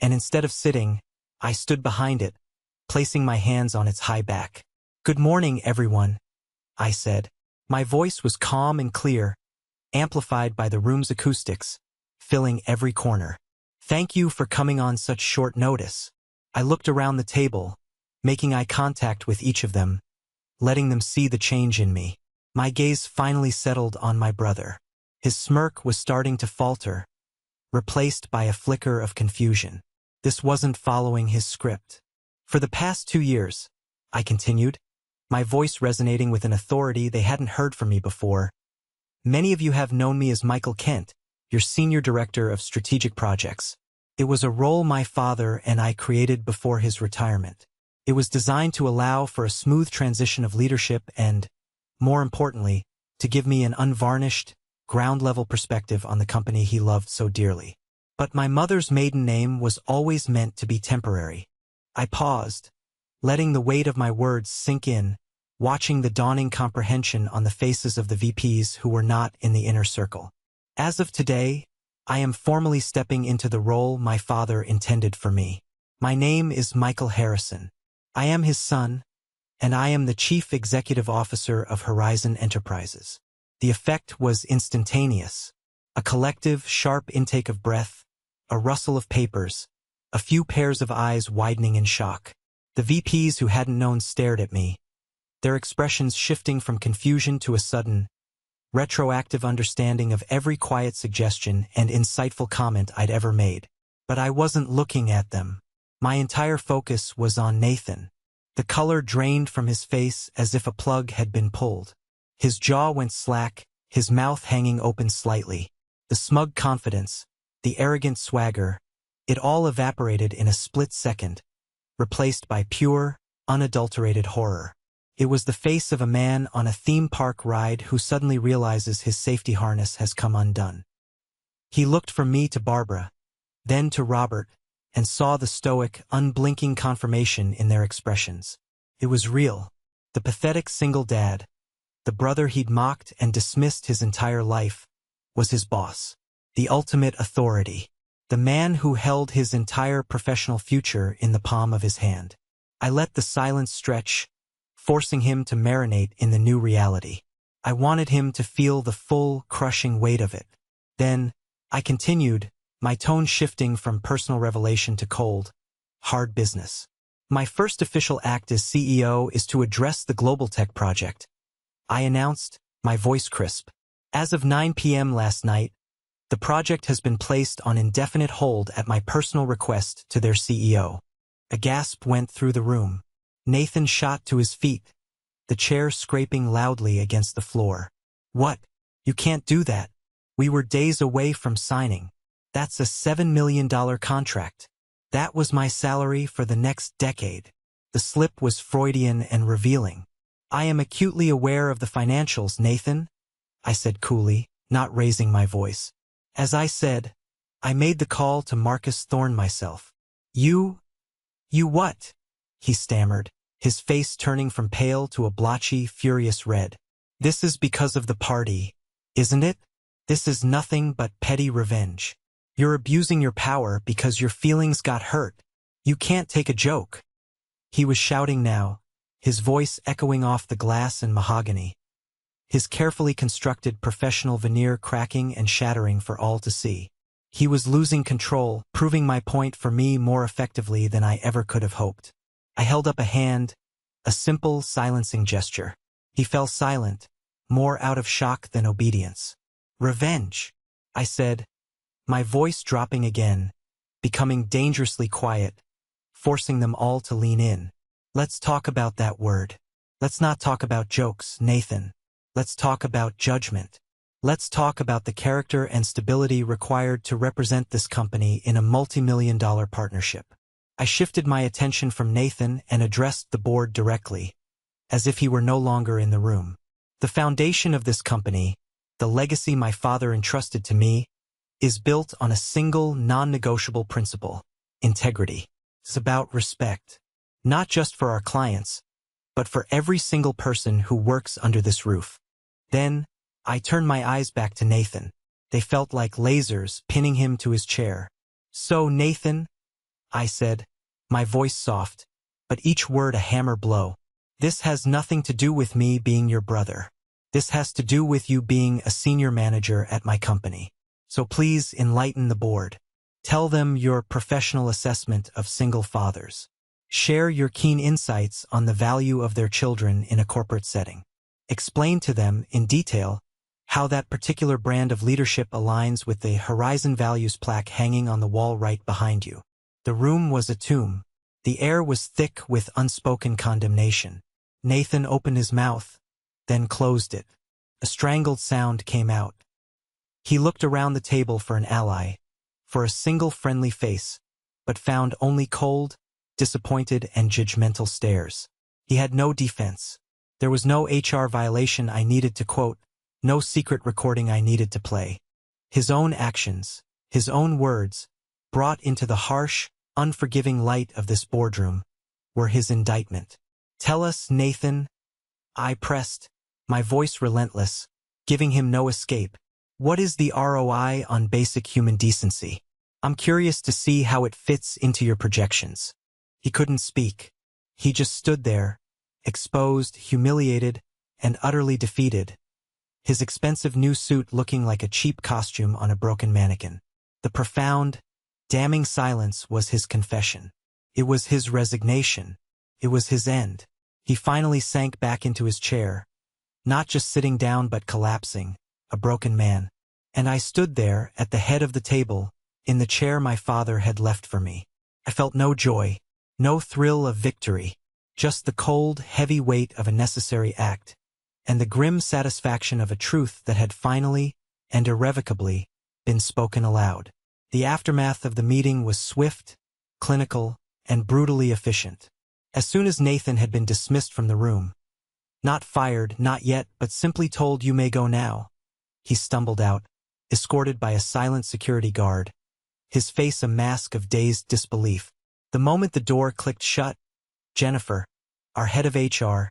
and instead of sitting, I stood behind it, placing my hands on its high back. "Good morning, everyone," I said. My voice was calm and clear, amplified by the room's acoustics, filling every corner. "Thank you for coming on such short notice." I looked around the table, making eye contact with each of them, letting them see the change in me. My gaze finally settled on my brother. His smirk was starting to falter, replaced by a flicker of confusion. This wasn't following his script. "For the past 2 years," I continued, my voice resonating with an authority they hadn't heard from me before, "many of you have known me as Michael Kent, your Senior Director of Strategic Projects. It was a role my father and I created before his retirement. It was designed to allow for a smooth transition of leadership and, more importantly, to give me an unvarnished, ground-level perspective on the company he loved so dearly. But my mother's maiden name was always meant to be temporary." I paused, letting the weight of my words sink in, watching the dawning comprehension on the faces of the VPs who were not in the inner circle. "As of today, I am formally stepping into the role my father intended for me. My name is Michael Harrison. I am his son, and I am the Chief Executive Officer of Horizon Enterprises." The effect was instantaneous. A collective, sharp intake of breath, a rustle of papers, a few pairs of eyes widening in shock. The VPs who hadn't known stared at me, their expressions shifting from confusion to a sudden, retroactive understanding of every quiet suggestion and insightful comment I'd ever made. But I wasn't looking at them. My entire focus was on Nathan. The color drained from his face as if a plug had been pulled. His jaw went slack, his mouth hanging open slightly. The smug confidence, the arrogant swagger, it all evaporated in a split second, replaced by pure, unadulterated horror. It was the face of a man on a theme park ride who suddenly realizes his safety harness has come undone. He looked from me to Barbara, then to Robert, and saw the stoic, unblinking confirmation in their expressions. It was real. The pathetic single dad, the brother he'd mocked and dismissed his entire life, was his boss. The ultimate authority. The man who held his entire professional future in the palm of his hand. I let the silence stretch, forcing him to marinate in the new reality. I wanted him to feel the full, crushing weight of it. Then, I continued, my tone shifting from personal revelation to cold, hard business. My first official act as CEO is to address the global tech project. I announced, my voice crisp. As of 9 p.m. last night, the project has been placed on indefinite hold at my personal request to their CEO. A gasp went through the room. Nathan shot to his feet, the chair scraping loudly against the floor. What? You can't do that. We were days away from signing. That's a $7 million contract. That was my salary for the next decade. The slip was Freudian and revealing. I am acutely aware of the financials, Nathan, I said coolly, not raising my voice. As I said, I made the call to Marcus Thorne myself. You what? He stammered, his face turning from pale to a blotchy, furious red. This is because of the party, isn't it? This is nothing but petty revenge. You're abusing your power because your feelings got hurt. You can't take a joke. He was shouting now, his voice echoing off the glass and mahogany. His carefully constructed professional veneer cracking and shattering for all to see. He was losing control, proving my point for me more effectively than I ever could have hoped. I held up a hand, a simple, silencing gesture. He fell silent, more out of shock than obedience. Revenge, I said, my voice dropping again, becoming dangerously quiet, forcing them all to lean in. Let's talk about that word. Let's not talk about jokes, Nathan. Let's talk about judgment. Let's talk about the character and stability required to represent this company in a multi-million-dollar partnership. I shifted my attention from Nathan and addressed the board directly, as if he were no longer in the room. The foundation of this company, the legacy my father entrusted to me, is built on a single non-negotiable principle: integrity. It's about respect, not just for our clients, but for every single person who works under this roof. Then, I turned my eyes back to Nathan. They felt like lasers pinning him to his chair. So, Nathan, I said, my voice soft, but each word a hammer blow. This has nothing to do with me being your brother. This has to do with you being a senior manager at my company. So please enlighten the board. Tell them your professional assessment of single fathers. Share your keen insights on the value of their children in a corporate setting. Explain to them, in detail, how that particular brand of leadership aligns with the Horizon Values plaque hanging on the wall right behind you. The room was a tomb. The air was thick with unspoken condemnation. Nathan opened his mouth, then closed it. A strangled sound came out. He looked around the table for an ally, for a single friendly face, but found only cold, disappointed, and judgmental stares. He had no defense. There was no HR violation I needed to quote, no secret recording I needed to play. His own actions, his own words, brought into the harsh, unforgiving light of this boardroom, were his indictment. Tell us, Nathan, I pressed, my voice relentless, giving him no escape. What is the ROI on basic human decency? I'm curious to see how it fits into your projections. He couldn't speak. He just stood there, exposed, humiliated, and utterly defeated, his expensive new suit looking like a cheap costume on a broken mannequin. The profound, damning silence was his confession. It was his resignation. It was his end. He finally sank back into his chair, not just sitting down but collapsing, a broken man. And I stood there at the head of the table, in the chair my father had left for me. I felt no joy, no thrill of victory, just the cold, heavy weight of a necessary act, and the grim satisfaction of a truth that had finally and irrevocably been spoken aloud. The aftermath of the meeting was swift, clinical, and brutally efficient. As soon as Nathan had been dismissed from the room, not fired, not yet, but simply told you may go now, he stumbled out, escorted by a silent security guard, his face a mask of dazed disbelief. The moment the door clicked shut, Jennifer, our head of HR,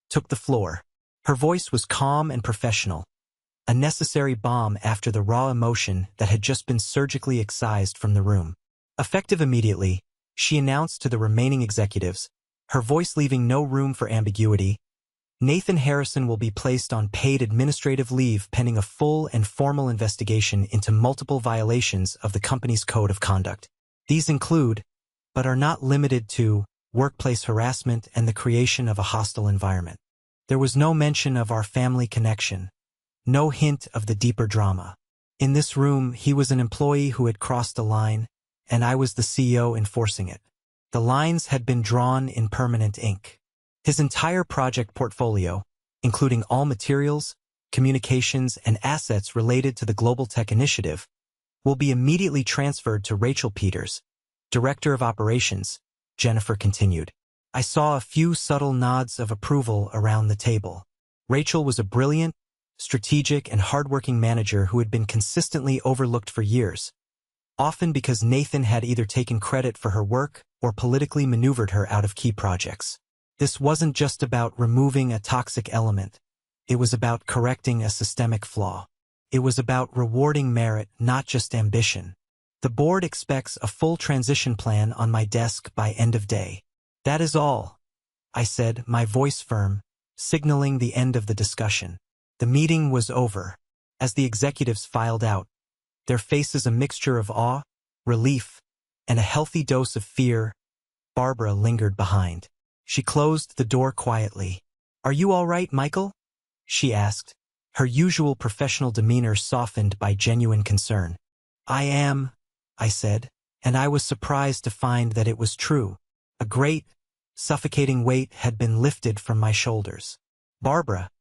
took the floor. Her voice was calm and professional, a necessary balm after the raw emotion that had just been surgically excised from the room. Effective immediately, she announced to the remaining executives, her voice leaving no room for ambiguity, Nathan Harrison will be placed on paid administrative leave pending a full and formal investigation into multiple violations of the company's code of conduct. These include, but are not limited to, workplace harassment and the creation of a hostile environment. There was no mention of our family connection, no hint of the deeper drama. In this room, he was an employee who had crossed a line, and I was the CEO enforcing it. The lines had been drawn in permanent ink. His entire project portfolio, including all materials, communications, and assets related to the Global Tech Initiative, will be immediately transferred to Rachel Peters, Director of Operations, Jennifer continued. I saw a few subtle nods of approval around the table. Rachel was a brilliant, strategic, and hardworking manager who had been consistently overlooked for years, often because Nathan had either taken credit for her work or politically maneuvered her out of key projects. This wasn't just about removing a toxic element. It was about correcting a systemic flaw. It was about rewarding merit, not just ambition. The board expects a full transition plan on my desk by end of day. That is all, I said, my voice firm, signaling the end of the discussion. The meeting was over. As the executives filed out, their faces a mixture of awe, relief, and a healthy dose of fear, Barbara lingered behind. She closed the door quietly. Are you all right, Michael? She asked, her usual professional demeanor softened by genuine concern. I am, I said, and I was surprised to find that it was true. A great, suffocating weight had been lifted from my shoulders. Barbara,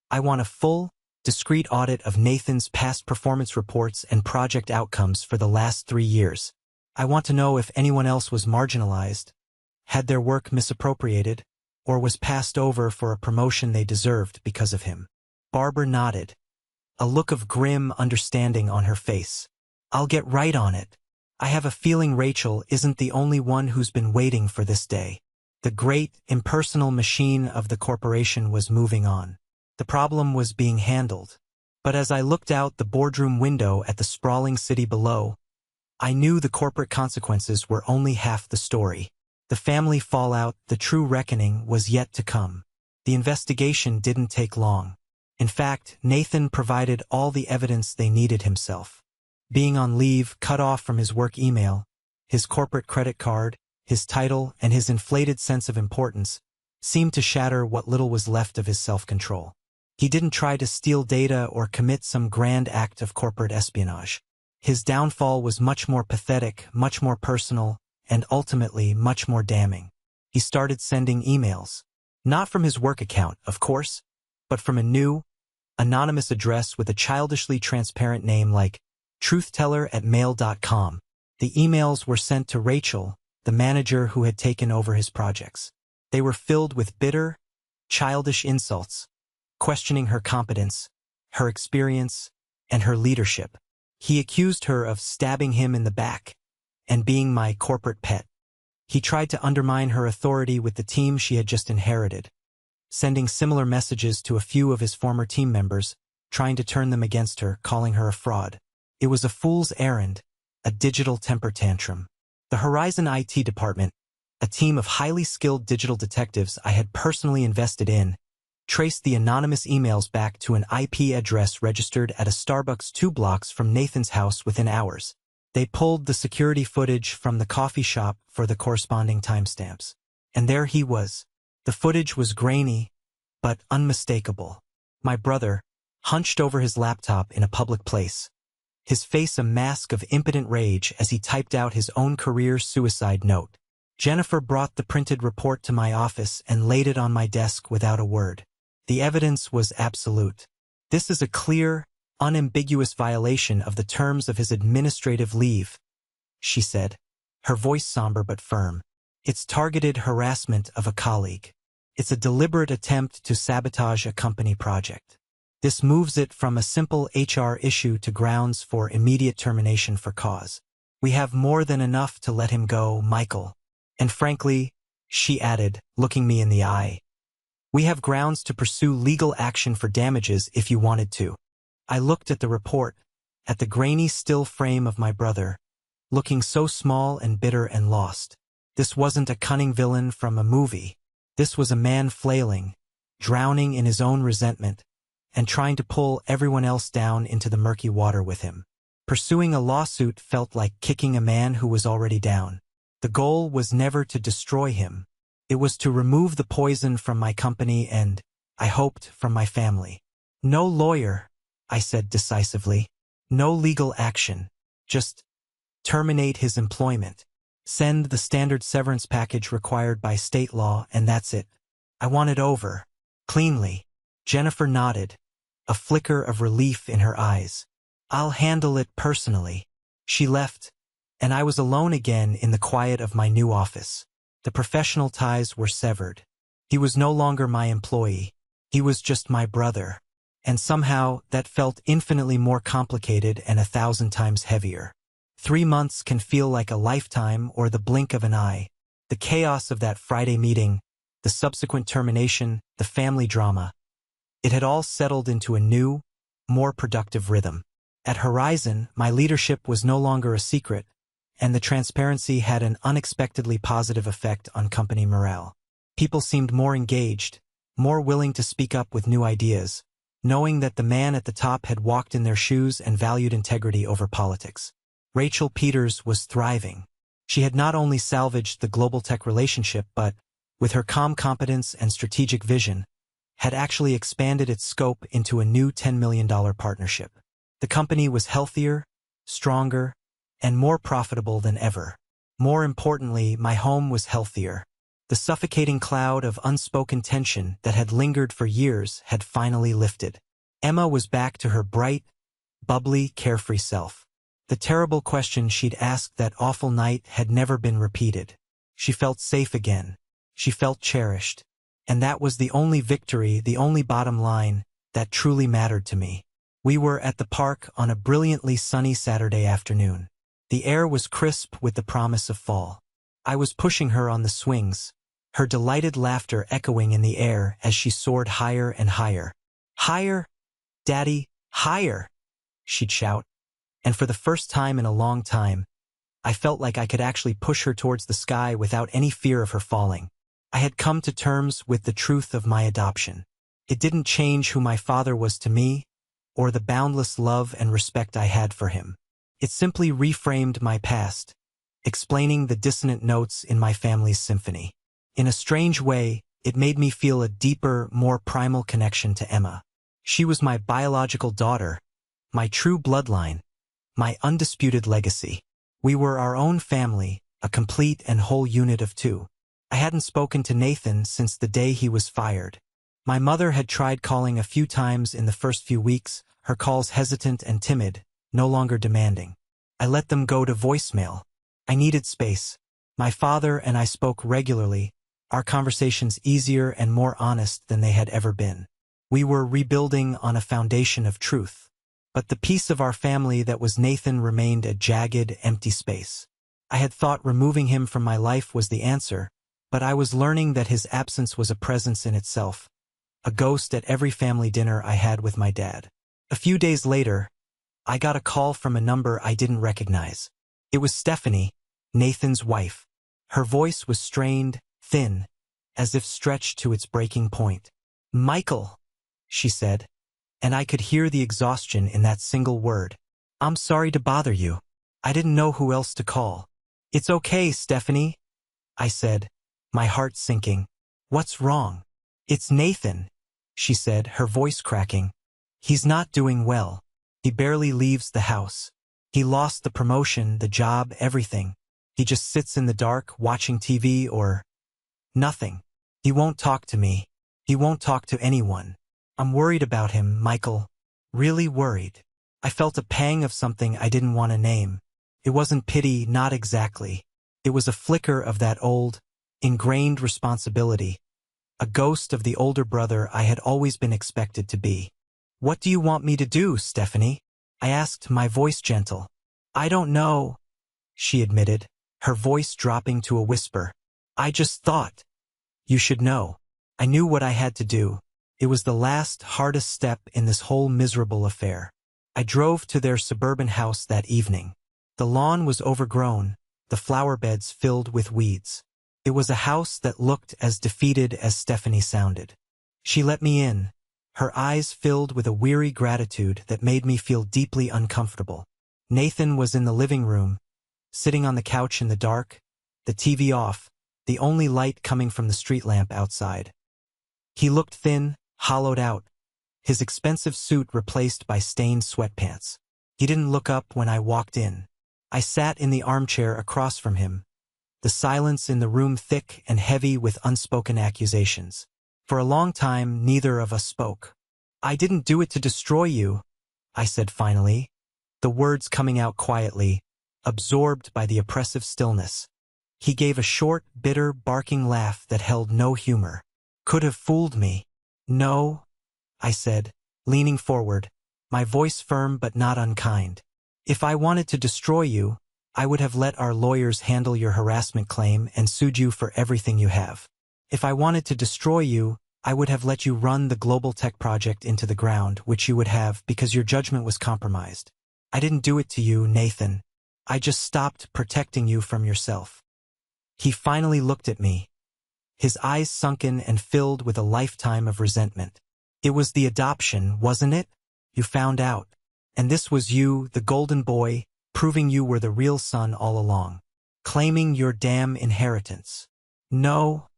I want a full, discreet audit of Nathan's past performance reports and project outcomes for the last 3 years. I want to know if anyone else was marginalized, had their work misappropriated, or was passed over for a promotion they deserved because of him. Barbara nodded, a look of grim understanding on her face. I'll get right on it. I have a feeling Rachel isn't the only one who's been waiting for this day. The great, impersonal machine of the corporation was moving on. The problem was being handled. But as I looked out the boardroom window at the sprawling city below, I knew the corporate consequences were only half the story. The family fallout, the true reckoning, was yet to come. The investigation didn't take long. In fact, Nathan provided all the evidence they needed himself. Being on leave, cut off from his work email, his corporate credit card, his title, and his inflated sense of importance seemed to shatter what little was left of his self-control. He didn't try to steal data or commit some grand act of corporate espionage. His downfall was much more pathetic, much more personal, and ultimately much more damning. He started sending emails. Not from his work account, of course, but from a new, anonymous address with a childishly transparent name like truthteller@mail.com. The emails were sent to Rachel, the manager who had taken over his projects. They were filled with bitter, childish insults, questioning her competence, her experience, and her leadership. He accused her of stabbing him in the back and being my corporate pet. He tried to undermine her authority with the team she had just inherited, sending similar messages to a few of his former team members, trying to turn them against her, calling her a fraud. It was a fool's errand, a digital temper tantrum. The Horizon IT department, a team of highly skilled digital detectives I had personally invested in, traced the anonymous emails back to an IP address registered at a Starbucks 2 blocks from Nathan's house within hours. They pulled the security footage from the coffee shop for the corresponding timestamps. And there he was. The footage was grainy, but unmistakable. My brother, hunched over his laptop in a public place, his face a mask of impotent rage as he typed out his own career suicide note. Jennifer brought the printed report to my office and laid it on my desk without a word. The evidence was absolute. This is a clear, unambiguous violation of the terms of his administrative leave, she said, her voice somber but firm. It's targeted harassment of a colleague. It's a deliberate attempt to sabotage a company project. This moves it from a simple HR issue to grounds for immediate termination for cause. We have more than enough to let him go, Michael. And frankly, she added, looking me in the eye, we have grounds to pursue legal action for damages if you wanted to. I looked at the report, at the grainy still frame of my brother, looking so small and bitter and lost. This wasn't a cunning villain from a movie. This was a man flailing, drowning in his own resentment, and trying to pull everyone else down into the murky water with him. Pursuing a lawsuit felt like kicking a man who was already down. The goal was never to destroy him. It was to remove the poison from my company and, I hoped, from my family. No lawyer, I said decisively. No legal action. Just terminate his employment. Send the standard severance package required by state law, and that's it. I want it over. Cleanly. Jennifer nodded, a flicker of relief in her eyes. I'll handle it personally. She left, and I was alone again in the quiet of my new office. The professional ties were severed. He was no longer my employee. He was just my brother. And somehow, that felt infinitely more complicated and 1,000 times heavier. 3 months can feel like a lifetime or the blink of an eye. The chaos of that Friday meeting, the subsequent termination, the family drama. It had all settled into a new, more productive rhythm. At Horizon, my leadership was no longer a secret, and the transparency had an unexpectedly positive effect on company morale. People seemed more engaged, more willing to speak up with new ideas, knowing that the man at the top had walked in their shoes and valued integrity over politics. Rachel Peters was thriving. She had not only salvaged the global tech relationship but, with her calm competence and strategic vision, had actually expanded its scope into a new $10 million partnership. The company was healthier, stronger, and more profitable than ever. More importantly, my home was healthier. The suffocating cloud of unspoken tension that had lingered for years had finally lifted. Emma was back to her bright, bubbly, carefree self. The terrible question she'd asked that awful night had never been repeated. She felt safe again. She felt cherished. And that was the only victory, the only bottom line, that truly mattered to me. We were at the park on a brilliantly sunny Saturday afternoon. The air was crisp with the promise of fall. I was pushing her on the swings, her delighted laughter echoing in the air as she soared higher and higher. Higher, Daddy, higher, she'd shout. And for the first time in a long time, I felt like I could actually push her towards the sky without any fear of her falling. I had come to terms with the truth of my adoption. It didn't change who my father was to me, or the boundless love and respect I had for him. It simply reframed my past, explaining the dissonant notes in my family's symphony. In a strange way, it made me feel a deeper, more primal connection to Emma. She was my biological daughter, my true bloodline, my undisputed legacy. We were our own family, a complete and whole unit of two. I hadn't spoken to Nathan since the day he was fired. My mother had tried calling a few times in the first few weeks, her calls hesitant and timid, no longer demanding. I let them go to voicemail. I needed space. My father and I spoke regularly, our conversations easier and more honest than they had ever been. We were rebuilding on a foundation of truth. But the piece of our family that was Nathan remained a jagged, empty space. I had thought removing him from my life was the answer, but I was learning that his absence was a presence in itself, a ghost at every family dinner I had with my dad. A few days later, I got a call from a number I didn't recognize. It was Stephanie, Nathan's wife. Her voice was strained, thin, as if stretched to its breaking point. "Michael," she said, and I could hear the exhaustion in that single word. "I'm sorry to bother you. I didn't know who else to call." "It's okay, Stephanie," I said, my heart sinking. "What's wrong?" "It's Nathan," she said, her voice cracking. "He's not doing well. He barely leaves the house. He lost the promotion, the job, everything. He just sits in the dark, watching TV or nothing. He won't talk to me. He won't talk to anyone. I'm worried about him, Michael. Really worried. I felt a pang of something I didn't want to name. It wasn't pity, not exactly. It was a flicker of that old, ingrained responsibility, a ghost of the older brother I had always been expected to be. What do you want me to do, Stephanie? I asked, my voice gentle. I don't know, she admitted, her voice dropping to a whisper. I just thought. You should know. I knew what I had to do. It was the last, hardest step in this whole miserable affair. I drove to their suburban house that evening. The lawn was overgrown, the flower beds filled with weeds. It was a house that looked as defeated as Stephanie sounded. She let me in, her eyes filled with a weary gratitude that made me feel deeply uncomfortable. Nathan was in the living room, sitting on the couch in the dark, the TV off, the only light coming from the street lamp outside. He looked thin, hollowed out, his expensive suit replaced by stained sweatpants. He didn't look up when I walked in. I sat in the armchair across from him, the silence in the room thick and heavy with unspoken accusations. For a long time, neither of us spoke. I didn't do it to destroy you, I said finally, the words coming out quietly, absorbed by the oppressive stillness. He gave a short, bitter, barking laugh that held no humor. Could have fooled me. No, I said, leaning forward, my voice firm but not unkind. If I wanted to destroy you, I would have let our lawyers handle your harassment claim and sued you for everything you have. If I wanted to destroy you, I would have let you run the global tech project into the ground, which you would have because your judgment was compromised. I didn't do it to you, Nathan. I just stopped protecting you from yourself. He finally looked at me, his eyes sunken and filled with a lifetime of resentment. It was the adoption, wasn't it? You found out. And this was you, the golden boy, proving you were the real son all along. Claiming your damn inheritance. No,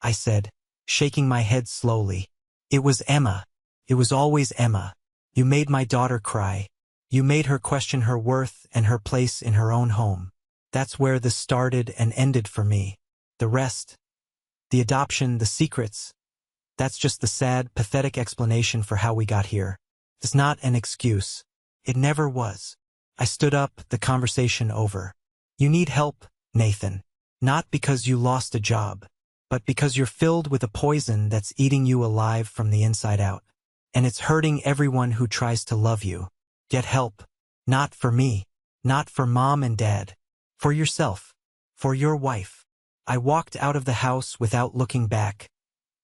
I said, shaking my head slowly. It was Emma. It was always Emma. You made my daughter cry. You made her question her worth and her place in her own home. That's where this started and ended for me. The rest, the adoption, the secrets, that's just the sad, pathetic explanation for how we got here. It's not an excuse. It never was. I stood up, the conversation over. You need help, Nathan. Not because you lost a job, but because you're filled with a poison that's eating you alive from the inside out. And it's hurting everyone who tries to love you. Get help. Not for me. Not for Mom and Dad. For yourself. For your wife. I walked out of the house without looking back,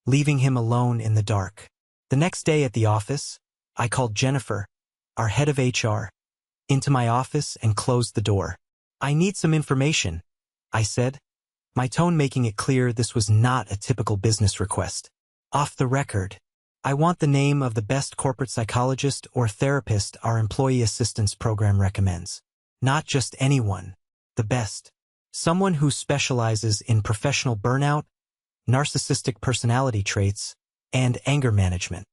leaving him alone in the dark. The next day at the office, I called Jennifer, our head of HR, into my office and closed the door. I need some information, I said, my tone making it clear this was not a typical business request. Off the record, I want the name of the best corporate psychologist or therapist our employee assistance program recommends. Not just anyone, the best. Someone who specializes in professional burnout, narcissistic personality traits, and anger management.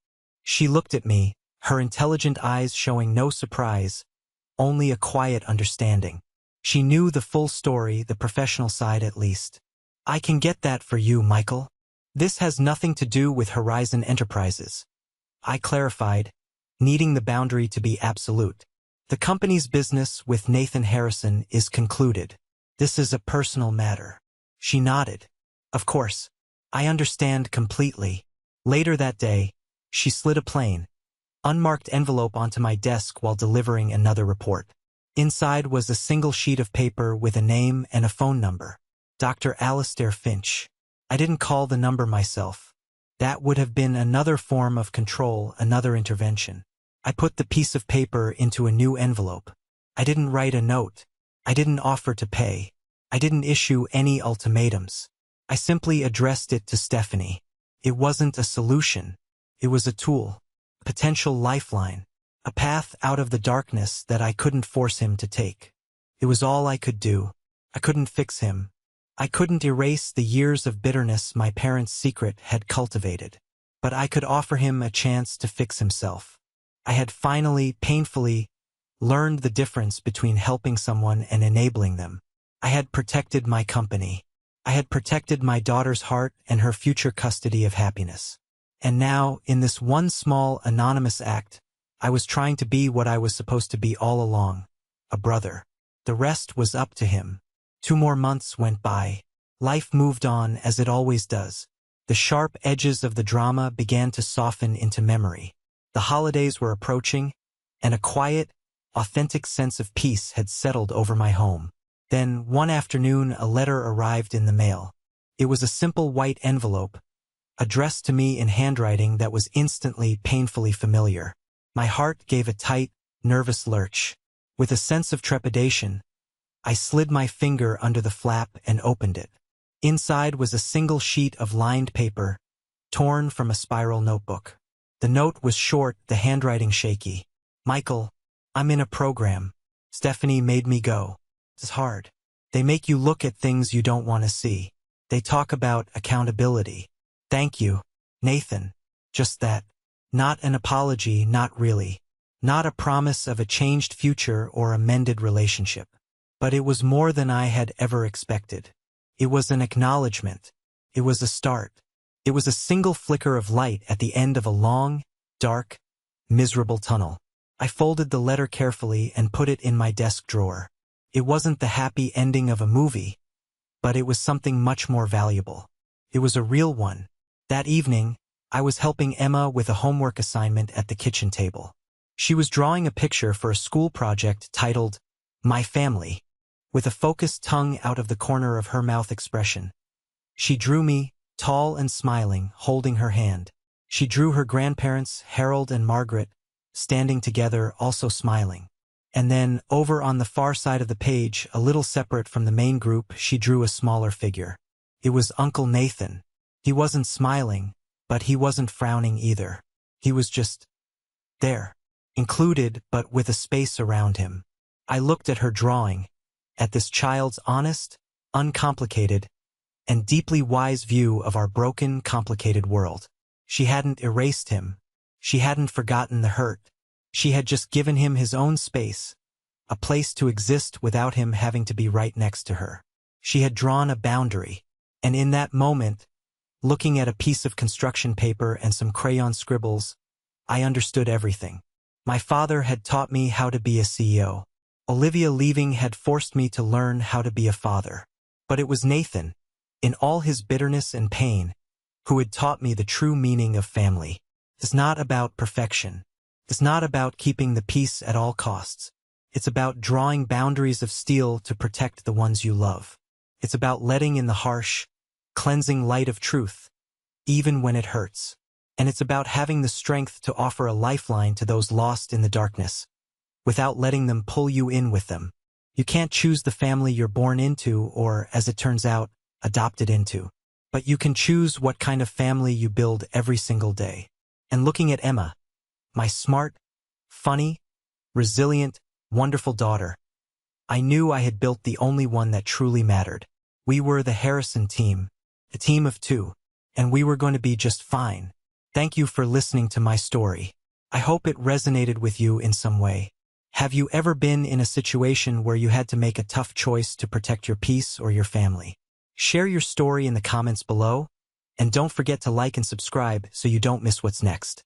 She looked at me, her intelligent eyes showing no surprise, only a quiet understanding. She knew the full story, the professional side at least. I can get that for you, Michael. This has nothing to do with Horizon Enterprises. I clarified, needing the boundary to be absolute. The company's business with Nathan Harrison is concluded. This is a personal matter. She nodded. Of course. I understand completely. Later that day, she slid a plain, unmarked envelope onto my desk while delivering another report. Inside was a single sheet of paper with a name and a phone number. Dr. Alistair Finch. I didn't call the number myself. That would have been another form of control, another intervention. I put the piece of paper into a new envelope. I didn't write a note. I didn't offer to pay. I didn't issue any ultimatums. I simply addressed it to Stephanie. It wasn't a solution. It was a tool, a potential lifeline, a path out of the darkness that I couldn't force him to take. It was all I could do. I couldn't fix him. I couldn't erase the years of bitterness my parents' secret had cultivated. But I could offer him a chance to fix himself. I had finally, painfully, learned the difference between helping someone and enabling them. I had protected my company. I had protected my daughter's heart and her future custody of happiness. And now, in this one small, anonymous act, I was trying to be what I was supposed to be all along, a brother. The rest was up to him. 2 more months went by. Life moved on as it always does. The sharp edges of the drama began to soften into memory. The holidays were approaching, and a quiet, authentic sense of peace had settled over my home. Then, one afternoon, a letter arrived in the mail. It was a simple white envelope, addressed to me in handwriting that was instantly painfully familiar. My heart gave a tight, nervous lurch. With a sense of trepidation, I slid my finger under the flap and opened it. Inside was a single sheet of lined paper, torn from a spiral notebook. The note was short, the handwriting shaky. "Michael, I'm in a program. Stephanie made me go. It's hard. They make you look at things you don't want to see. They talk about accountability. Thank you, Nathan." Just that. Not an apology, not really. Not a promise of a changed future or a mended relationship. But it was more than I had ever expected. It was an acknowledgement. It was a start. It was a single flicker of light at the end of a long, dark, miserable tunnel. I folded the letter carefully and put it in my desk drawer. It wasn't the happy ending of a movie, but it was something much more valuable. It was a real one. That evening, I was helping Emma with a homework assignment at the kitchen table. She was drawing a picture for a school project titled, "My Family," with a focused tongue out of the corner of her mouth expression. She drew me, tall and smiling, holding her hand. She drew her grandparents, Harold and Margaret, standing together, also smiling. And then, over on the far side of the page, a little separate from the main group, she drew a smaller figure. It was Uncle Nathan. He wasn't smiling, but he wasn't frowning either. He was just there, included but with a space around him. I looked at her drawing, at this child's honest, uncomplicated, and deeply wise view of our broken, complicated world. She hadn't erased him. She hadn't forgotten the hurt. She had just given him his own space, a place to exist without him having to be right next to her. She had drawn a boundary, and in that moment, looking at a piece of construction paper and some crayon scribbles, I understood everything. My father had taught me how to be a CEO. Olivia leaving had forced me to learn how to be a father. But it was Nathan, in all his bitterness and pain, who had taught me the true meaning of family. It's not about perfection. It's not about keeping the peace at all costs. It's about drawing boundaries of steel to protect the ones you love. It's about letting in the harsh, cleansing light of truth, even when it hurts. And it's about having the strength to offer a lifeline to those lost in the darkness, without letting them pull you in with them. You can't choose the family you're born into or, as it turns out, adopted into. But you can choose what kind of family you build every single day. And looking at Emma, my smart, funny, resilient, wonderful daughter, I knew I had built the only one that truly mattered. We were the Harrison team, a team of 2, and we were going to be just fine. Thank you for listening to my story. I hope it resonated with you in some way. Have you ever been in a situation where you had to make a tough choice to protect your peace or your family? Share your story in the comments below, and don't forget to like and subscribe so you don't miss what's next.